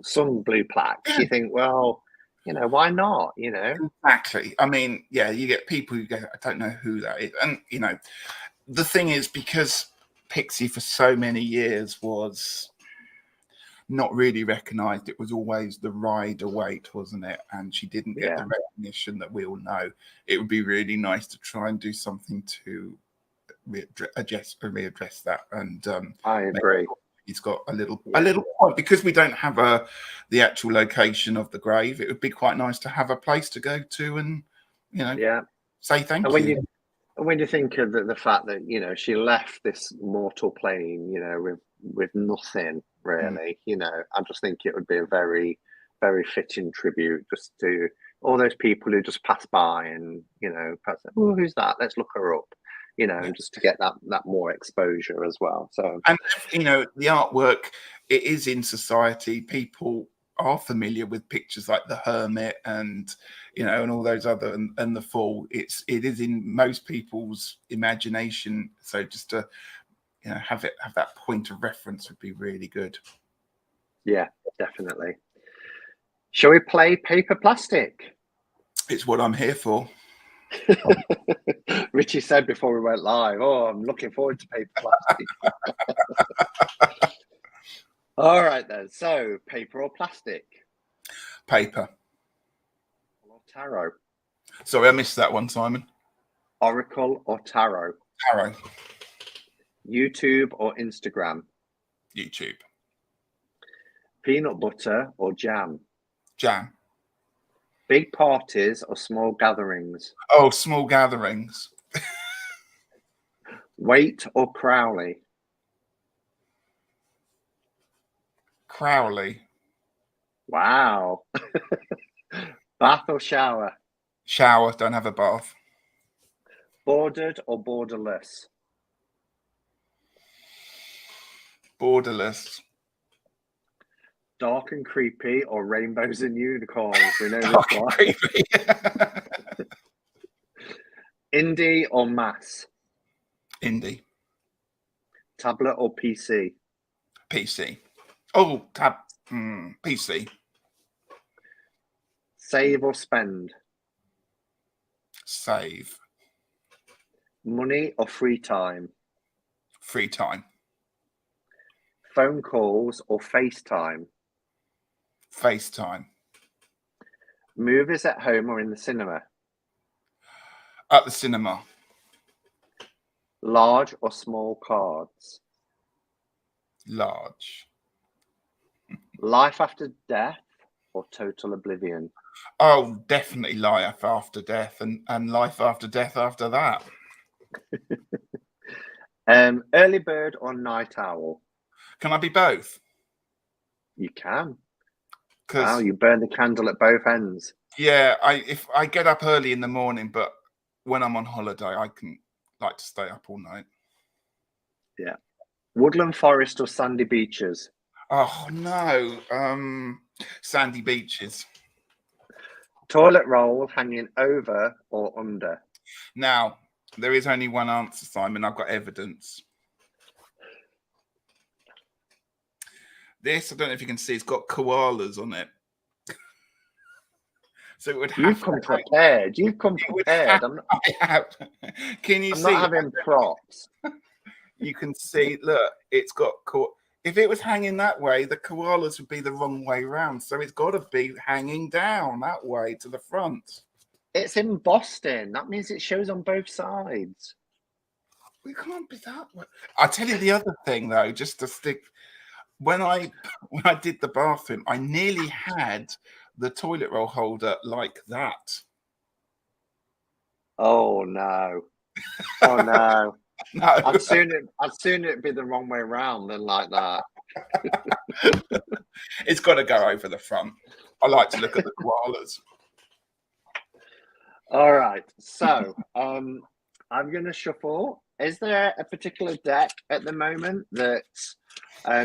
some blue plaques, you think, well, why not? Exactly. I mean, you get people who go, I don't know who that is, and the thing is, because Pixie for so many years was not really recognised. It was always the rider weight, wasn't it? And she didn't get the recognition that we all know. It would be really nice to try and do something to readdress that. And I agree. He's got a little point because we don't have the actual location of the grave. It would be quite nice to have a place to go to and say thank you. When you think of the fact that she left this mortal plane, with nothing really, I just think it would be a very, very fitting tribute just to all those people who just pass by and perhaps, oh, who's that? Let's look her up, and just to get that more exposure as well. So and the artwork, it is in society. People are familiar with pictures like the Hermit and, you know, and all those other, and the Fall, it is in most people's imagination. So just to, you know, have that point of reference would be really good. Yeah, definitely. Shall we play paper plastic? It's what I'm here for. Ritchie said before we went live, "Oh, I'm looking forward to paper plastic." All right then. So, paper or plastic? Paper. Or tarot? Sorry, I missed that one, Simon. Oracle or tarot? Tarot. YouTube or Instagram? YouTube. Peanut butter or jam? Jam. Big parties or small gatherings? Oh, small gatherings. Waite or Crowley? Crowley. Wow. Bath or shower? Shower. Don't have a bath. Bordered or borderless? Borderless. Dark and creepy or rainbows and unicorns? We know Dark this and one. creepy. Indie or mass? Indie. Tablet or PC? PC. Oh, PC. Save or spend? Save. Money or free time? Free time. Phone calls or FaceTime? FaceTime. Movies at home or in the cinema? At the cinema. Large or small cards? Large. Life after death or total oblivion? Oh, definitely life after death, and life after death after that. Early bird or night owl? Can I be both? You can. Because Wow, you burn the candle at both ends. yeah, if I get up early in the morning, but when I'm on holiday, I can like to stay up all night. Yeah. Woodland forest or sandy beaches? Oh no, sandy beaches. Toilet roll hanging over or under? Now, there is only one answer, Simon. I've got evidence. This, I don't know if you can see, it's got koalas on it. So it would have You've come prepared. You've come prepared. Can you I'm see? not having props. You can see, look, it's got if it was hanging that way, the koalas would be the wrong way round. So it's got to be hanging down that way to the front. It's in Boston. That means it shows on both sides. We can't be that way. I'll tell you the other thing, though, just to stick. When I did the bathroom, I nearly had the toilet roll holder like that. Oh no! Oh no! No, I'd sooner it be the wrong way around than like that. It's got to go over the front. I like to look at the koalas. All right, so I'm going to shuffle. Is there a particular deck at the moment that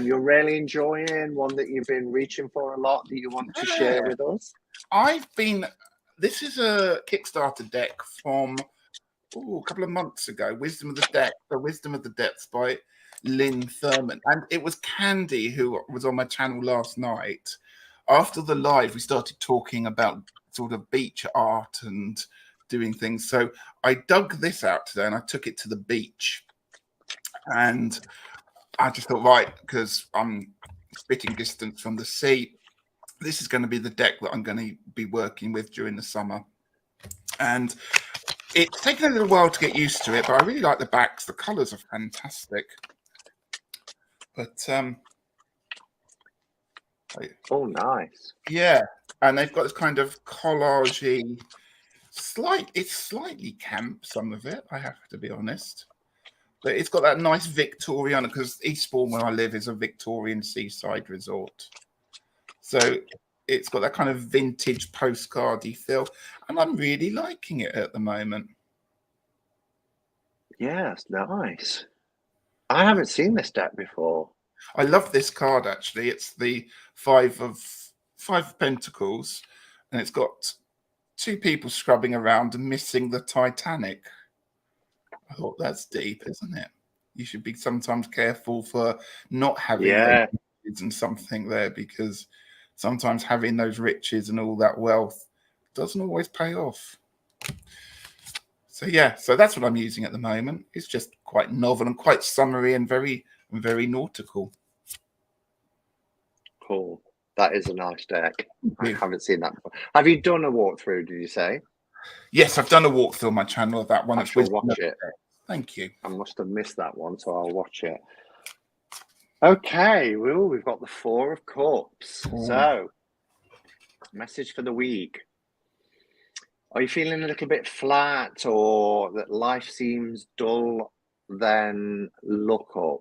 you're really enjoying? One that you've been reaching for a lot that you want to share with us? This is a Kickstarter deck from a couple of months ago. Wisdom of the Deck, The Wisdom of the Depths by Lynn Thurman. And it was Candy who was on my channel last night. After the live, we started talking about sort of beach art and doing things. So I dug this out today and I took it to the beach. And I just thought, right, because I'm spitting distance from the sea, this is going to be the deck that I'm going to be working with during the summer. And it's taken a little while to get used to it, but I really like the backs. The colours are fantastic. But oh, nice. Yeah, and they've got this kind of collagey, it's slightly camp, some of it, I have to be honest. But it's got that nice Victorian, because Eastbourne, where I live, is a Victorian seaside resort. So it's got that kind of vintage postcardy feel, and I'm really liking it at the moment. Yeah, it's nice. I haven't seen this deck before. I love this card, actually. It's the 5 of Five of Pentacles, and it's got two people scrubbing around and missing the Titanic. I thought that's deep, isn't it? You should be sometimes careful for not having those riches and something there, because sometimes having those riches and all that wealth doesn't always pay off. So yeah, so that's what I'm using at the moment. It's just quite novel and quite summery and very nautical. Cool. That is a nice deck. I haven't seen that before. Have you done a walkthrough, did you say? Yes, I've done a walkthrough on my channel of that one. I shall watch it. Thank you. I must have missed that one, so I'll watch it. Okay, well, we've got the Four of Cups. So, message for the week. Are you feeling a little bit flat or that life seems dull? Then look up.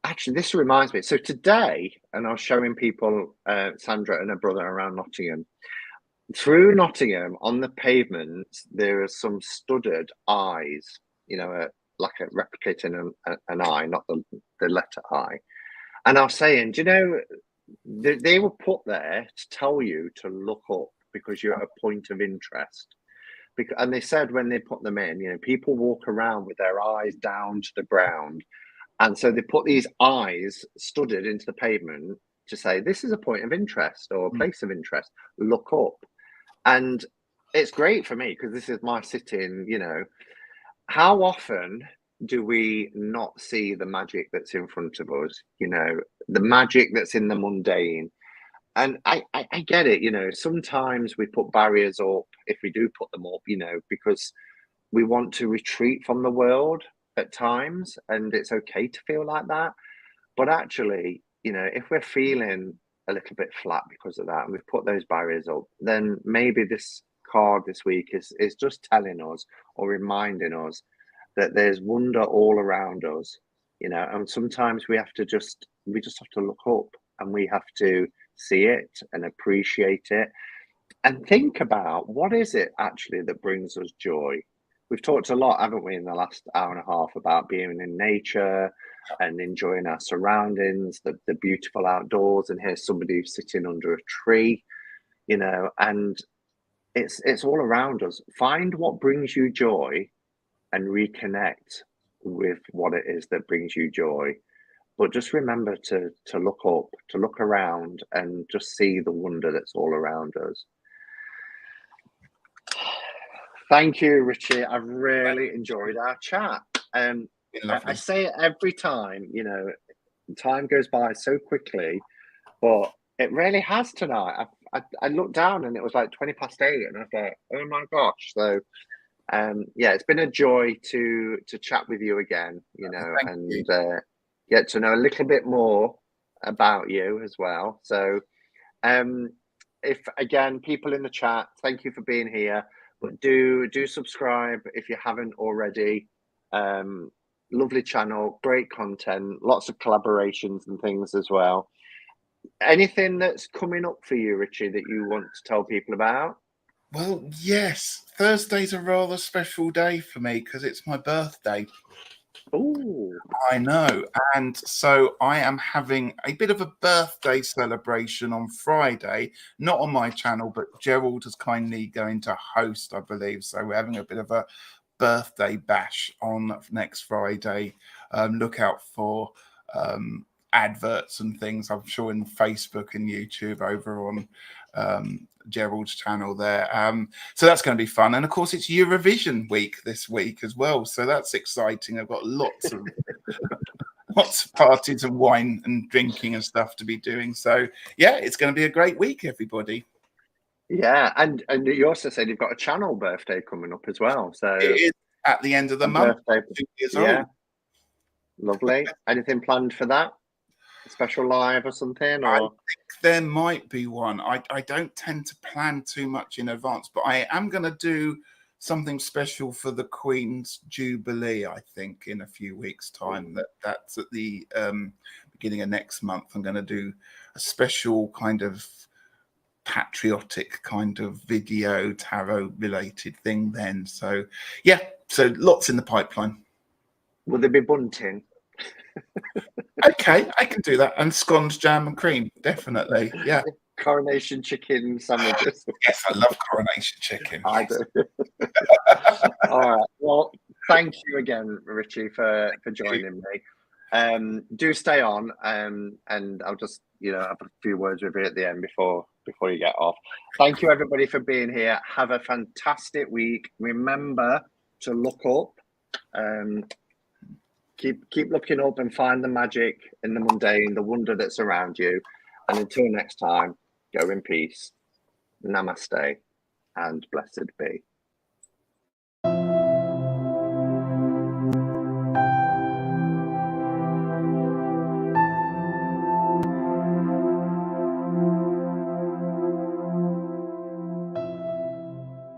Actually, this reminds me. So today, and I was showing people, Sandra and her brother around Nottingham. Through Nottingham, on the pavement, there are some studded eyes, you know, like a replicating an eye, not the letter I. And I was saying, do you know, they were put there to tell you to look up because you're at a point of interest. And they said when they put them in, you know, people walk around with their eyes down to the ground. And so they put these eyes studded into the pavement to say, this is a point of interest or a place of interest, look up. And it's great for me because this is my sitting, you know. How often do we not see the magic that's in front of us, you know, the magic that's in the mundane? And I get it, you know, sometimes we put barriers up if we do put them up, you know, because we want to retreat from the world at times, and it's okay to feel like that. But actually, you know, if we're feeling a little bit flat because of that and we've put those barriers up, then maybe this card this week is just telling us or reminding us that there's wonder all around us, you know. And sometimes we just have to look up and we have to see it and appreciate it and think about what is it actually that brings us joy. We've talked a lot, haven't we, in the last hour and a half about being in nature and enjoying our surroundings, the beautiful outdoors. And here's somebody who's sitting under a tree, you know, and it's all around us. Find what brings you joy and reconnect with what it is that brings you joy. But just remember to look up, to look around and just see the wonder that's all around us. Thank you, Ritchie. I've really enjoyed our chat. I say it every time, you know, time goes by so quickly, but it really has tonight. I looked down and it was like 8:20, and I thought, oh my gosh. So, yeah, it's been a joy to chat with you again, you know, and get to know a little bit more about you as well. So, if again, people in the chat, thank you for being here. But do subscribe if you haven't already. Lovely channel, great content, lots of collaborations and things as well. Anything that's coming up for you, Ritchie, that you want to tell people about? Well, yes, Thursday's a rather special day for me because it's my birthday. Oh, I know. And so I am having a bit of a birthday celebration on Friday, not on my channel, but Gerald is kindly going to host, I believe. So we're having a bit of a birthday bash on next Friday. Look out for adverts and things, I'm sure, in Facebook and YouTube over on Gerald's channel there. So that's going to be fun. And of course, it's Eurovision week this week as well. So that's exciting. I've got lots of parties and wine and drinking and stuff to be doing. So yeah, it's going to be a great week, everybody. Yeah, and you also said you've got a channel birthday coming up as well. So it is at the end of the month. Yeah, lovely. Anything planned for that? A special live or something? Or I think there might be one. I don't tend to plan too much in advance, but I am going to do something special for the Queen's Jubilee, I think, in a few weeks' time. That's at the beginning of next month. I'm going to do a special kind of patriotic kind of video, tarot related thing then. So yeah, so lots in the pipeline. Will there be bunting? Okay, I can do that. And scones, jam and cream, definitely. Yeah. Coronation chicken sandwiches. Yes, I love coronation chicken. I do. All right. Well, thank you again, Ritchie, for joining me. Do stay on, and I'll just have a few words with you at the end before you get off. Thank you, everybody, for being here. Have a fantastic week. Remember to look up. Keep looking up and find the magic in the mundane, the wonder that's around you. And until next time, go in peace. Namaste and blessed be.